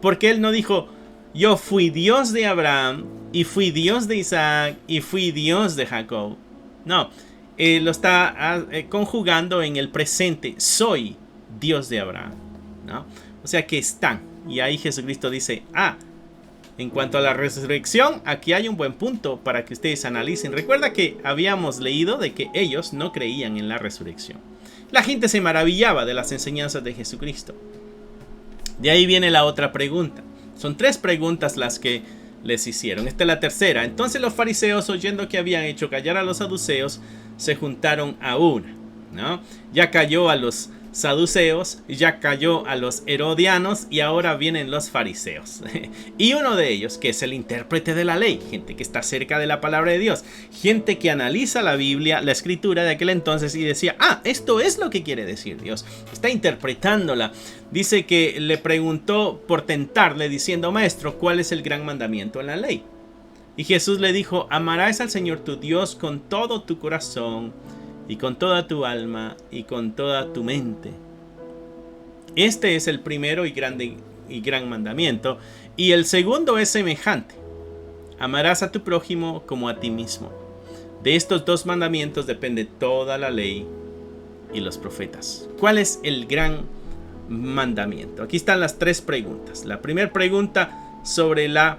Speaker 1: Porque Él no dijo, yo fui Dios de Abraham, y fui Dios de Isaac, y fui Dios de Jacob. No, lo está conjugando en el presente, soy Dios de Abraham, ¿no? O sea que están. Y ahí Jesucristo dice, en cuanto a la resurrección, aquí hay un buen punto para que ustedes analicen. Recuerda que habíamos leído de que ellos no creían en la resurrección. La gente se maravillaba de las enseñanzas de Jesucristo. De ahí viene la otra pregunta. Son 3 preguntas las que les hicieron. Esta es la tercera. Entonces los fariseos, oyendo que habían hecho callar a los saduceos, se juntaron a una, ¿no? Ya cayó a los saduceos, ya cayó a los herodianos y ahora vienen los fariseos. Y uno de ellos, que es el intérprete de la ley, gente que está cerca de la palabra de Dios, gente que analiza la Biblia, la escritura de aquel entonces y decía, esto es lo que quiere decir Dios, está interpretándola. Dice que le preguntó por tentarle diciendo, maestro, ¿cuál es el gran mandamiento en la ley? Y Jesús le dijo, amarás al Señor tu Dios con todo tu corazón, y con toda tu alma, y con toda tu mente. Este es el primero y gran mandamiento. Y el segundo es semejante. Amarás a tu prójimo como a ti mismo. De estos 2 mandamientos depende toda la ley y los profetas. ¿Cuál es el gran mandamiento? Aquí están las 3 preguntas. La primera pregunta sobre la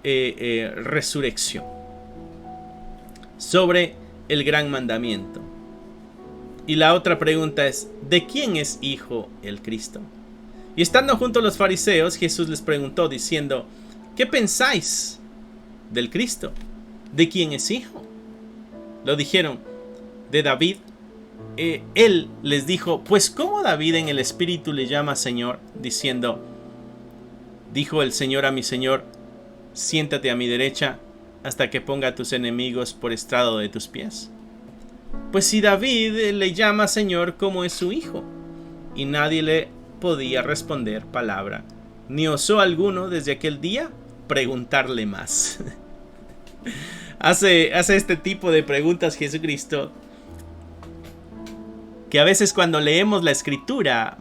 Speaker 1: resurrección. Sobre el gran mandamiento. Y la otra pregunta es, ¿de quién es hijo el Cristo? Y estando junto a los fariseos, Jesús les preguntó diciendo, ¿qué pensáis del Cristo? ¿De quién es hijo? Lo dijeron, de David. Él les dijo, pues ¿cómo David en el Espíritu le llama Señor? Diciendo, dijo el Señor a mi Señor, siéntate a mi derecha hasta que ponga a tus enemigos por estrado de tus pies. Pues si David le llama Señor, ¿cómo es su hijo? Y nadie le podía responder palabra, ni osó alguno desde aquel día preguntarle más. hace este tipo de preguntas Jesucristo, que a veces cuando leemos la escritura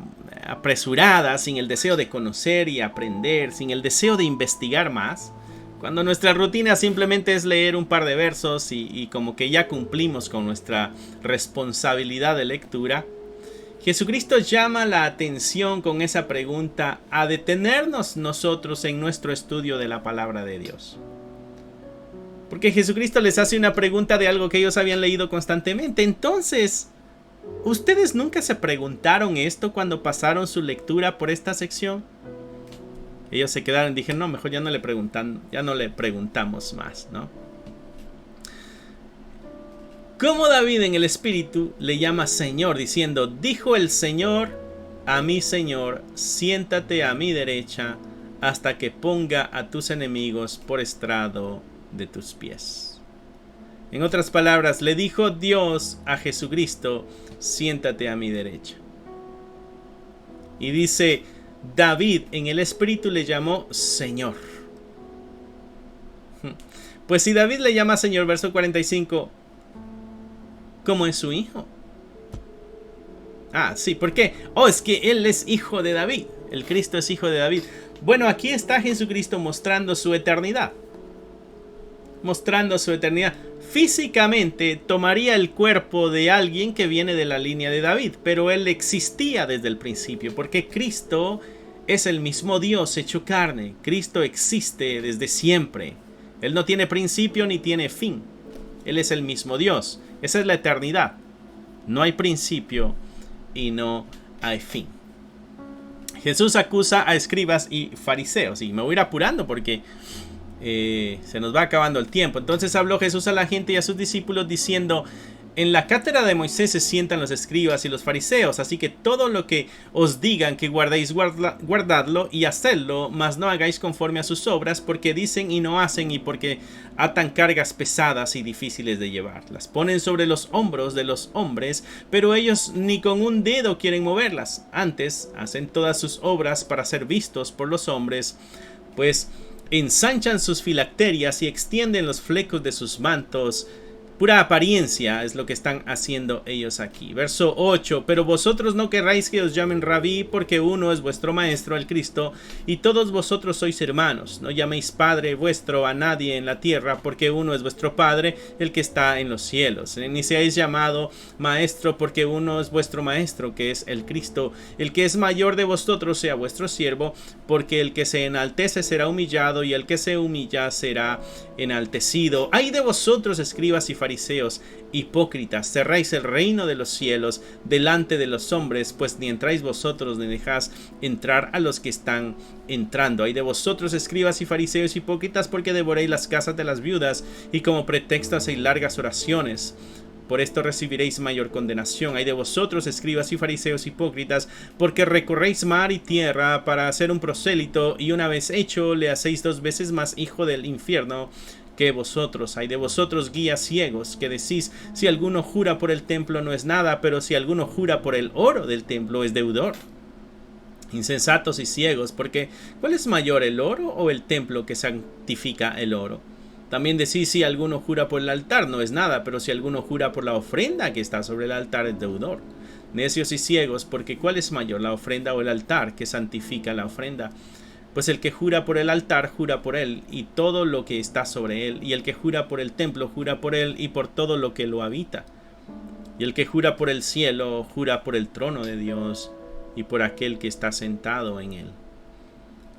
Speaker 1: apresurada, sin el deseo de conocer y aprender, sin el deseo de investigar más, cuando nuestra rutina simplemente es leer un par de versos y como que ya cumplimos con nuestra responsabilidad de lectura, Jesucristo llama la atención con esa pregunta a detenernos nosotros en nuestro estudio de la palabra de Dios. Porque Jesucristo les hace una pregunta de algo que ellos habían leído constantemente. Entonces, ¿ustedes nunca se preguntaron esto cuando pasaron su lectura por esta sección? Ellos se quedaron y dijeron, no, mejor ya no le preguntamos más, ¿no? ¿Cómo David en el Espíritu le llama Señor, diciendo, dijo el Señor a mi Señor, siéntate a mi derecha hasta que ponga a tus enemigos por estrado de tus pies? En otras palabras, le dijo Dios a Jesucristo, siéntate a mi derecha. Y dice, David en el Espíritu le llamó Señor. Pues si David le llama Señor, verso 45, ¿cómo es su hijo? Sí, ¿por qué? Es que él es hijo de David. El Cristo es hijo de David. Bueno, aquí está Jesucristo mostrando su eternidad. Mostrando su eternidad. Físicamente tomaría el cuerpo de alguien que viene de la línea de David, pero él existía desde el principio, porque Cristo es el mismo Dios hecho carne. Cristo existe desde siempre. Él no tiene principio ni tiene fin. Él es el mismo Dios. Esa es la eternidad. No hay principio y no hay fin. Jesús acusa a escribas y fariseos, y me voy a ir apurando porque se nos va acabando el tiempo. Entonces habló Jesús a la gente y a sus discípulos diciendo, en la cátedra de Moisés se sientan los escribas y los fariseos, así que todo lo que os digan que guardéis, guardadlo y hacedlo, mas no hagáis conforme a sus obras, porque dicen y no hacen, y porque atan cargas pesadas y difíciles de llevar. Las ponen sobre los hombros de los hombres, pero ellos ni con un dedo quieren moverlas. Antes hacen todas sus obras para ser vistos por los hombres, pues ensanchan sus filacterias y extienden los flecos de sus mantos. Pura apariencia es lo que están haciendo ellos aquí. Verso 8. Pero vosotros no querráis que os llamen rabí, porque uno es vuestro maestro, el Cristo, y todos vosotros sois hermanos. No llaméis padre vuestro a nadie en la tierra, porque uno es vuestro Padre, el que está en los cielos. Ni seáis llamado maestro, porque uno es vuestro maestro, que es el Cristo. El que es mayor de vosotros sea vuestro siervo, porque el que se enaltece será humillado, y el que se humilla será enaltecido. Ay de vosotros, escribas y fariseos, hipócritas, cerráis el reino de los cielos delante de los hombres, pues ni entráis vosotros ni dejáis entrar a los que están entrando. Ay de vosotros, escribas y fariseos hipócritas, porque devoréis las casas de las viudas y como pretexto hacéis largas oraciones. Por esto recibiréis mayor condenación. Ay de vosotros, escribas y fariseos hipócritas, porque recorréis mar y tierra para hacer un prosélito, y una vez hecho le hacéis 2 veces más hijo del infierno que vosotros. Ay de vosotros, guías ciegos, que decís: si alguno jura por el templo no es nada, pero si alguno jura por el oro del templo es deudor. Insensatos y ciegos, porque ¿cuál es mayor, el oro o el templo que santifica el oro? También decís: si alguno jura por el altar no es nada, pero si alguno jura por la ofrenda que está sobre el altar es deudor. Necios y ciegos, porque ¿cuál es mayor, la ofrenda o el altar que santifica la ofrenda? Pues el que jura por el altar, jura por él y todo lo que está sobre él, y el que jura por el templo, jura por él y por todo lo que lo habita. Y el que jura por el cielo, jura por el trono de Dios y por aquel que está sentado en él.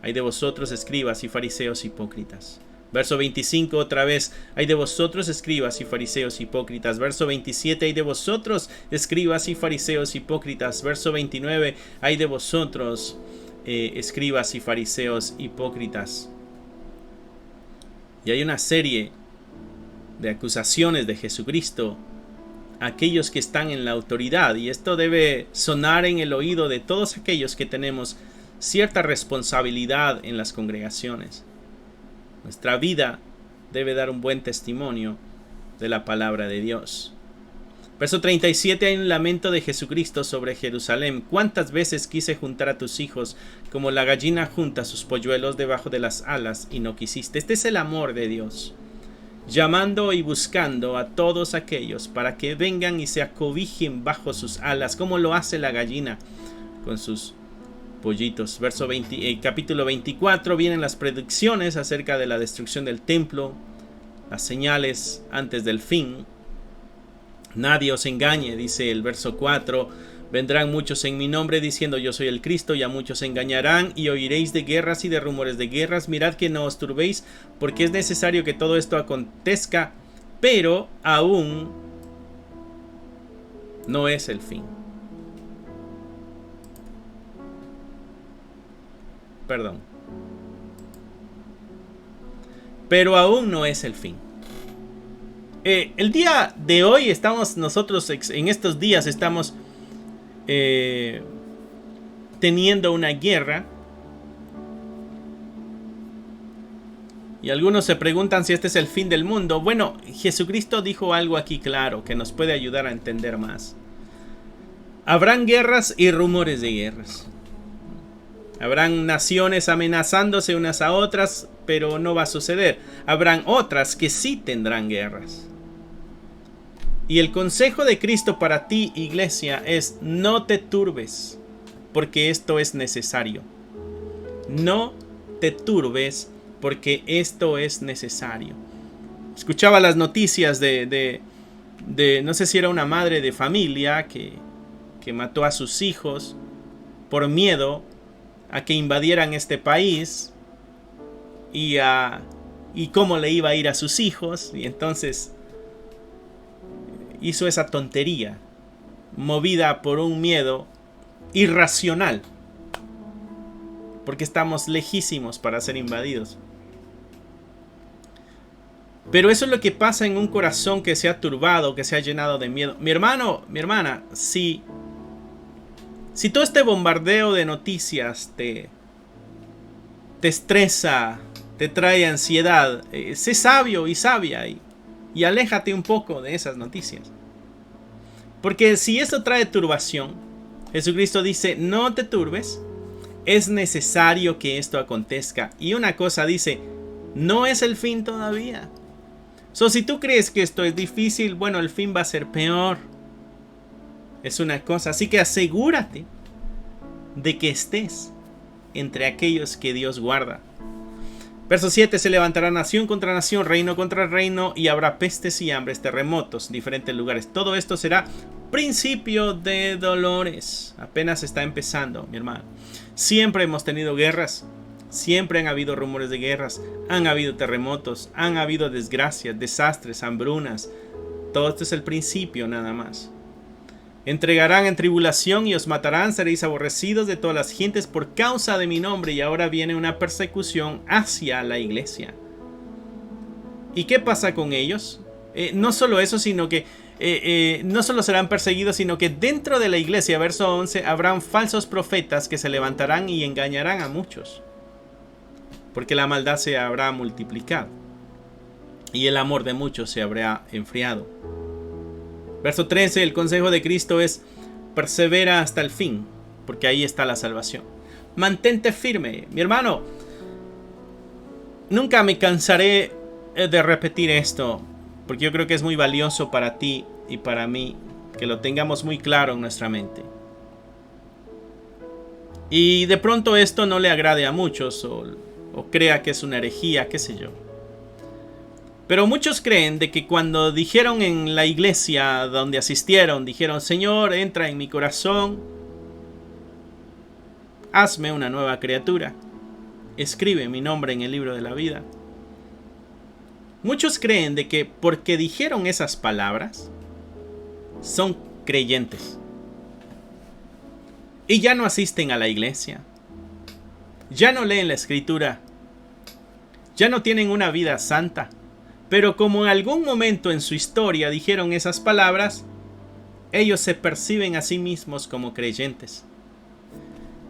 Speaker 1: Ay de vosotros, escribas y fariseos hipócritas. Verso 25 otra vez: ay de vosotros, escribas y fariseos hipócritas. Verso 27: ay de vosotros, escribas y fariseos hipócritas. Verso 29: ay de vosotros, escribas y fariseos hipócritas. Y hay una serie de acusaciones de Jesucristo a aquellos que están en la autoridad, y esto debe sonar en el oído de todos aquellos que tenemos cierta responsabilidad en las congregaciones. Nuestra vida debe dar un buen testimonio de la palabra de Dios. Verso 37: hay un lamento de Jesucristo sobre Jerusalén. ¿Cuántas veces quise juntar a tus hijos como la gallina junta sus polluelos debajo de las alas y no quisiste? Este es el amor de Dios, llamando y buscando a todos aquellos para que vengan y se acobijen bajo sus alas, como lo hace la gallina con sus pollitos. Capítulo 24 vienen las predicciones acerca de la destrucción del templo, las señales antes del fin. Nadie os engañe, dice el verso 4: vendrán muchos en mi nombre diciendo yo soy el Cristo, y a muchos engañarán, y oiréis de guerras y de rumores de guerras. Mirad que no os turbéis, porque es necesario que todo esto acontezca, pero aún no es el fin. Pero aún no es el fin. El día de hoy estamos nosotros, en estos días estamos teniendo una guerra, y algunos se preguntan si este es el fin del mundo. Bueno, Jesucristo dijo algo aquí claro que nos puede ayudar a entender más. Habrán guerras y rumores de guerras. Habrán naciones amenazándose unas a otras, pero no va a suceder. Habrán otras que sí tendrán guerras. Y el consejo de Cristo para ti, iglesia, es: no te turbes, porque esto es necesario. No te turbes, porque esto es necesario. Escuchaba las noticias de no sé si era una madre de familia que mató a sus hijos por miedo a que invadieran este país y cómo le iba a ir a sus hijos, y entonces hizo esa tontería movida por un miedo irracional, porque estamos lejísimos para ser invadidos. Pero eso es lo que pasa en un corazón que se ha turbado, que se ha llenado de miedo. Mi hermano, mi hermana, si todo este bombardeo de noticias te estresa, te trae ansiedad, sé sabio y sabia y aléjate un poco de esas noticias. Porque si eso trae turbación, Jesucristo dice, no te turbes, es necesario que esto acontezca. Y una cosa dice, no es el fin todavía. Si tú crees que esto es difícil, bueno, el fin va a ser peor. Es una cosa, así que asegúrate de que estés entre aquellos que Dios guarda. Verso 7, se levantará nación contra nación, reino contra reino, y habrá pestes y hambres, terremotos, diferentes lugares. Todo esto será principio de dolores. Apenas está empezando, mi hermano. Siempre hemos tenido guerras, siempre han habido rumores de guerras, han habido terremotos, han habido desgracias, desastres, hambrunas. Todo esto es el principio nada más. Entregarán en tribulación y os matarán, seréis aborrecidos de todas las gentes por causa de mi nombre. Y ahora viene una persecución hacia la iglesia. ¿Y qué pasa con ellos? No solo eso, sino que no solo serán perseguidos, sino que dentro de la iglesia, verso 11, habrán falsos profetas que se levantarán y engañarán a muchos. Porque la maldad se habrá multiplicado y el amor de muchos se habrá enfriado. Verso 13, el consejo de Cristo es persevera hasta el fin, porque ahí está la salvación. Mantente firme, mi hermano. Nunca me cansaré de repetir esto, porque yo creo que es muy valioso para ti y para mí, que lo tengamos muy claro en nuestra mente. Y de pronto esto no le agrade a muchos, o crea que es una herejía, qué sé yo. Pero muchos creen de que cuando dijeron en la iglesia donde asistieron, dijeron, Señor, entra en mi corazón, hazme una nueva criatura, escribe mi nombre en el libro de la vida. Muchos creen de que porque dijeron esas palabras, son creyentes. Y ya no asisten a la iglesia, ya no leen la escritura, ya no tienen una vida santa. Pero como en algún momento en su historia dijeron esas palabras, ellos se perciben a sí mismos como creyentes.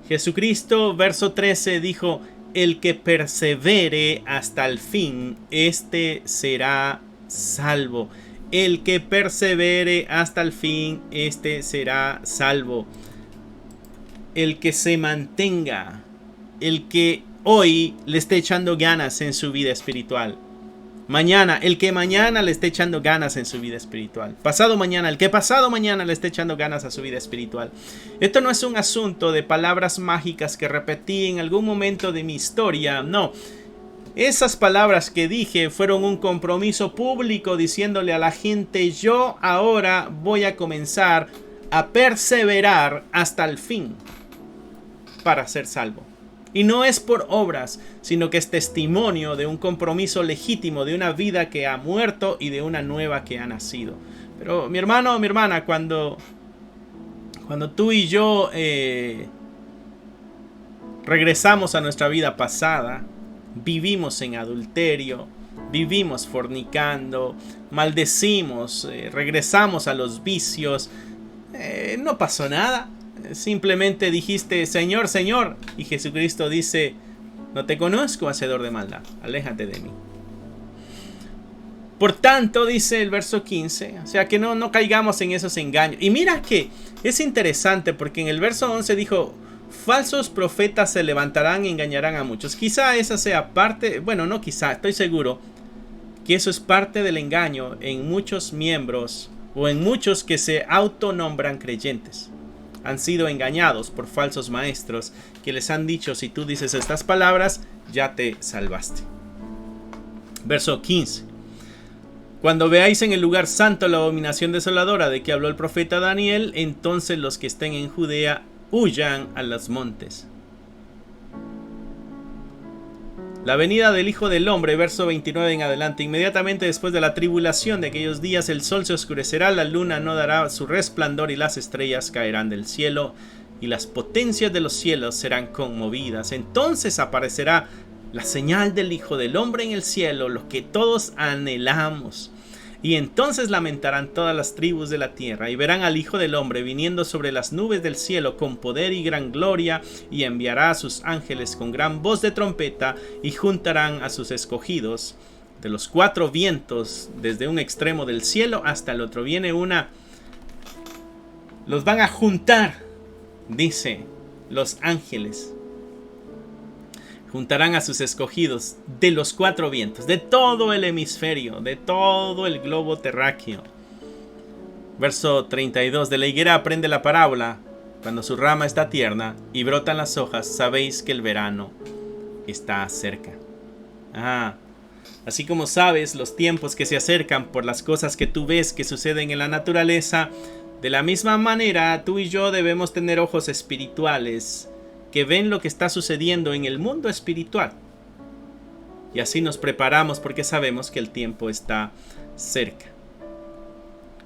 Speaker 1: Jesucristo, verso 13, dijo, el que persevere hasta el fin, este será salvo. El que persevere hasta el fin, este será salvo. El que se mantenga, el que hoy le esté echando ganas en su vida espiritual. Mañana, el que mañana le esté echando ganas en su vida espiritual. Pasado mañana, el que pasado mañana le esté echando ganas a su vida espiritual. Esto no es un asunto de palabras mágicas que repetí en algún momento de mi historia. No. Esas palabras que dije fueron un compromiso público diciéndole a la gente, yo ahora voy a comenzar a perseverar hasta el fin para ser salvo. Y no es por obras, sino que es testimonio de un compromiso legítimo, de una vida que ha muerto y de una nueva que ha nacido. Pero mi hermano, mi hermana, cuando tú y yo regresamos a nuestra vida pasada, vivimos en adulterio, vivimos fornicando, maldecimos, regresamos a los vicios, no pasó nada. Simplemente dijiste, Señor, Señor. Y Jesucristo dice, no te conozco, hacedor de maldad. Aléjate de mí. Por tanto, dice el verso 15, o sea que no caigamos en esos engaños. Y mira que es interesante porque en el verso 11 dijo, falsos profetas se levantarán y engañarán a muchos. Quizá esa sea parte, bueno, no quizá, estoy seguro que eso es parte del engaño en muchos miembros o en muchos que se autonombran creyentes. Han sido engañados por falsos maestros que les han dicho, si tú dices estas palabras, ya te salvaste. Verso 15. Cuando veáis en el lugar santo la abominación desoladora de que habló el profeta Daniel, entonces los que estén en Judea huyan a los montes. La venida del Hijo del Hombre, verso 29 en adelante. Inmediatamente después de la tribulación de aquellos días, el sol se oscurecerá, la luna no dará su resplandor y las estrellas caerán del cielo y las potencias de los cielos serán conmovidas. Entonces aparecerá la señal del Hijo del Hombre en el cielo, lo que todos anhelamos. Y entonces lamentarán todas las tribus de la tierra y verán al Hijo del Hombre viniendo sobre las nubes del cielo con poder y gran gloria, y enviará a sus ángeles con gran voz de trompeta, y juntarán a sus escogidos de los cuatro vientos, desde un extremo del cielo hasta el otro. Los van a juntar, dice, los ángeles. Juntarán a sus escogidos de los cuatro vientos, de todo el hemisferio, de todo el globo terráqueo. Verso 32. De la higuera aprende la parábola: cuando su rama está tierna y brotan las hojas, sabéis que el verano está cerca. Así como sabes los tiempos que se acercan por las cosas que tú ves que suceden en la naturaleza, de la misma manera tú y yo debemos tener ojos espirituales que ven lo que está sucediendo en el mundo espiritual. Y así nos preparamos porque sabemos que el tiempo está cerca.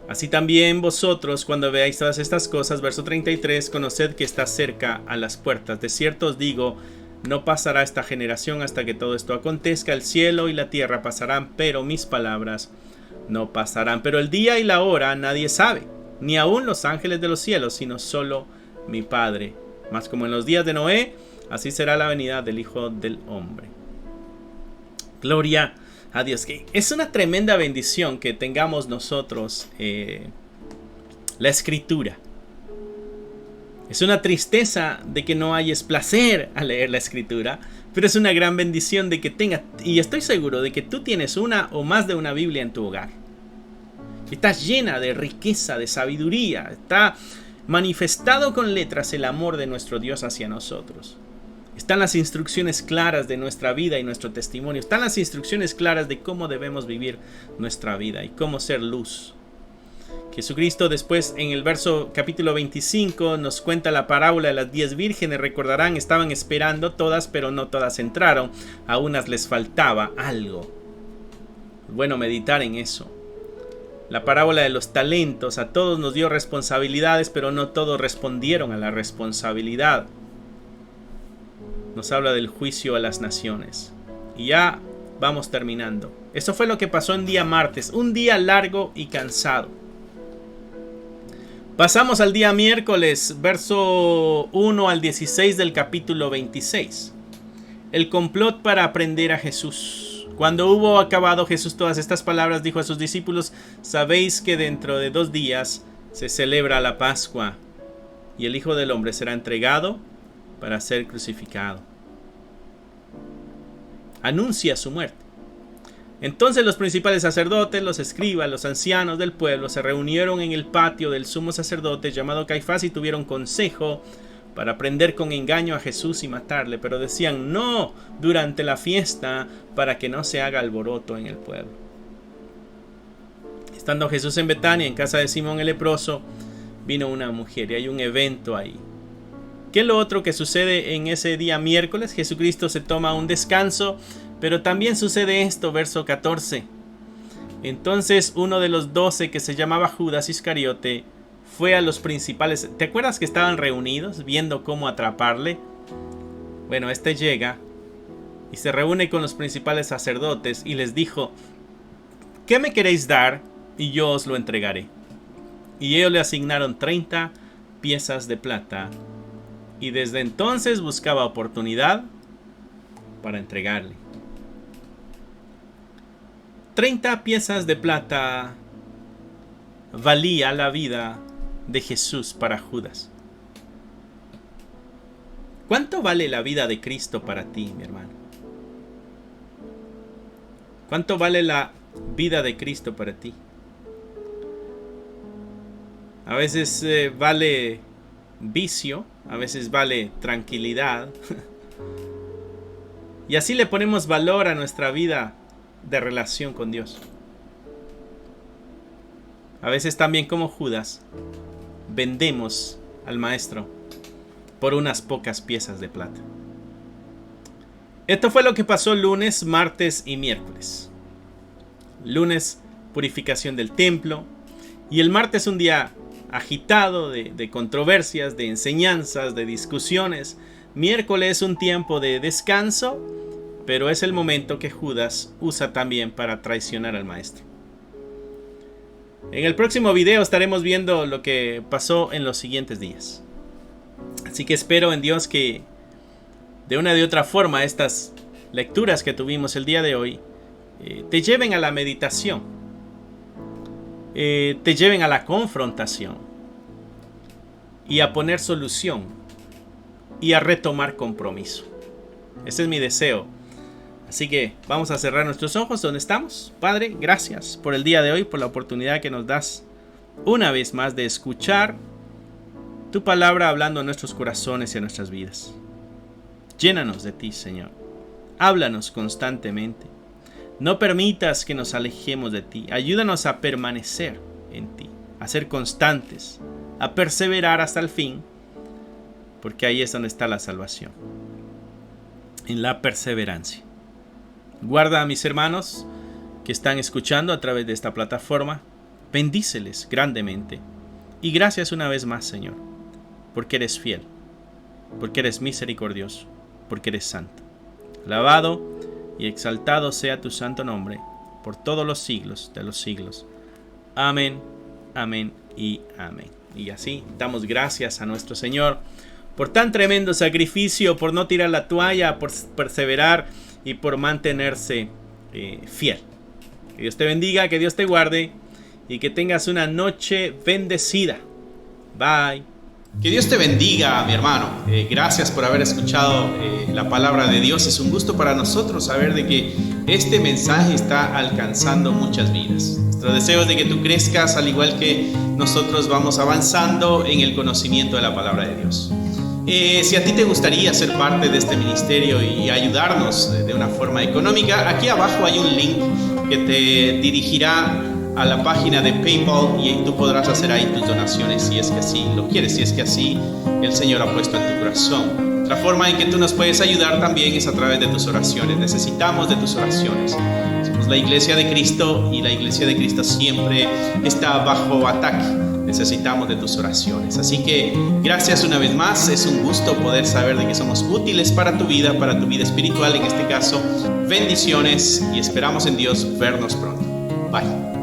Speaker 1: Así también vosotros, cuando veáis todas estas cosas, verso 33, conoced que está cerca a las puertas. De cierto os digo, no pasará esta generación hasta que todo esto acontezca. El cielo y la tierra pasarán, pero mis palabras no pasarán. Pero el día y la hora nadie sabe, ni aun los ángeles de los cielos, sino solo mi Padre. Mas como en los días de Noé, así será la venida del Hijo del Hombre. Gloria a Dios. Que es una tremenda bendición que tengamos nosotros la Escritura. Es una tristeza de que no hayas placer a leer la Escritura, pero es una gran bendición de que tengas, y estoy seguro de que tú tienes una o más de una Biblia en tu hogar. Estás llena de riqueza, de sabiduría, está manifestado con letras el amor de nuestro Dios hacia nosotros. Están las instrucciones claras de nuestra vida y nuestro testimonio. Están las instrucciones claras de cómo debemos vivir nuestra vida y cómo ser luz. Jesucristo después en el capítulo 25 nos cuenta la parábola de las 10 vírgenes. Recordarán, estaban esperando todas, pero no todas entraron. A unas les faltaba algo. Bueno, meditar en eso. La parábola de los talentos, a todos nos dio responsabilidades, pero no todos respondieron a la responsabilidad. Nos habla del juicio a las naciones. Y ya vamos terminando. Eso fue lo que pasó en día martes, un día largo y cansado. Pasamos al día miércoles, verso 1 al 16 del capítulo 26. El complot para prender a Jesús. Cuando hubo acabado Jesús todas estas palabras, dijo a sus discípulos: sabéis que dentro de 2 días se celebra la Pascua, y el Hijo del Hombre será entregado para ser crucificado. Anuncia su muerte. Entonces los principales sacerdotes, los escribas, los ancianos del pueblo se reunieron en el patio del sumo sacerdote llamado Caifás y tuvieron consejo para prender con engaño a Jesús y matarle, pero decían: no, durante la fiesta, para que no se haga alboroto en el pueblo. Estando Jesús en Betania, en casa de Simón el leproso, vino una mujer, y hay un evento ahí. ¿Qué es lo otro que sucede en ese día miércoles? Jesucristo se toma un descanso, pero también sucede esto, verso 14. Entonces uno de los 12, que se llamaba Judas Iscariote, fue a los principales. ¿Te acuerdas que estaban reunidos viendo cómo atraparle? Bueno, este llega y se reúne con los principales sacerdotes y les dijo: ¿qué me queréis dar? Y yo os lo entregaré. Y ellos le asignaron 30 piezas de plata. Y desde entonces buscaba oportunidad para entregarle. 30 piezas de plata valía la vida de Jesús para Judas. ¿Cuánto vale la vida de Cristo para ti, mi hermano? ¿Cuánto vale la vida de Cristo para ti? A veces vale vicio, a veces vale tranquilidad. Y así le ponemos valor a nuestra vida de relación con Dios. A veces también, como Judas, vendemos al Maestro por unas pocas piezas de plata. Esto fue lo que pasó lunes, martes y miércoles. Lunes, purificación del templo. Y el martes, un día agitado de controversias, de enseñanzas, de discusiones. Miércoles, un tiempo de descanso. pero es el momento que Judas usa también para traicionar al maestro. En el próximo video estaremos viendo lo que pasó en los siguientes días. Así que espero en Dios que de una de otra forma estas lecturas que tuvimos el día de hoy te lleven a la meditación, te lleven a la confrontación y a poner solución y a retomar compromiso. Ese es mi deseo. Así que vamos a cerrar nuestros ojos donde estamos. Padre, gracias por el día de hoy, por la oportunidad que nos das una vez más de escuchar tu palabra hablando a nuestros corazones y a nuestras vidas. Llénanos de ti, Señor. Háblanos constantemente. No permitas que nos alejemos de ti. Ayúdanos a permanecer en ti, a ser constantes, a perseverar hasta el fin, porque ahí es donde está la salvación, en la perseverancia. Guarda a mis hermanos que están escuchando a través de esta plataforma. Bendíceles grandemente. Y gracias una vez más, Señor, porque eres fiel, porque eres misericordioso, porque eres santo. Alabado y exaltado sea tu santo nombre por todos los siglos de los siglos. Amén, amén y amén. Y así damos gracias a nuestro Señor por tan tremendo sacrificio, por no tirar la toalla, por perseverar y por mantenerse fiel. Que Dios te bendiga, que Dios te guarde y que tengas una noche bendecida. Bye. Que Dios te bendiga, mi hermano. Gracias por haber escuchado la palabra de Dios. Es un gusto para nosotros saber de que este mensaje está alcanzando muchas vidas. Nuestro deseo es de que tú crezcas al igual que nosotros vamos avanzando en el conocimiento de la palabra de Dios. Si a ti te gustaría ser parte de este ministerio y ayudarnos de una forma económica, aquí abajo hay un link que te dirigirá a la página de PayPal y tú podrás hacer ahí tus donaciones si es que así lo quieres, si es que así el Señor ha puesto en tu corazón. Otra forma en que tú nos puedes ayudar también es a través de tus oraciones. Necesitamos de tus oraciones. Somos la Iglesia de Cristo y la Iglesia de Cristo siempre está bajo ataque. Necesitamos de tus oraciones. Así que gracias una vez más. Es un gusto poder saber de que somos útiles para tu vida espiritual en este caso. Bendiciones y esperamos en Dios vernos pronto. Bye.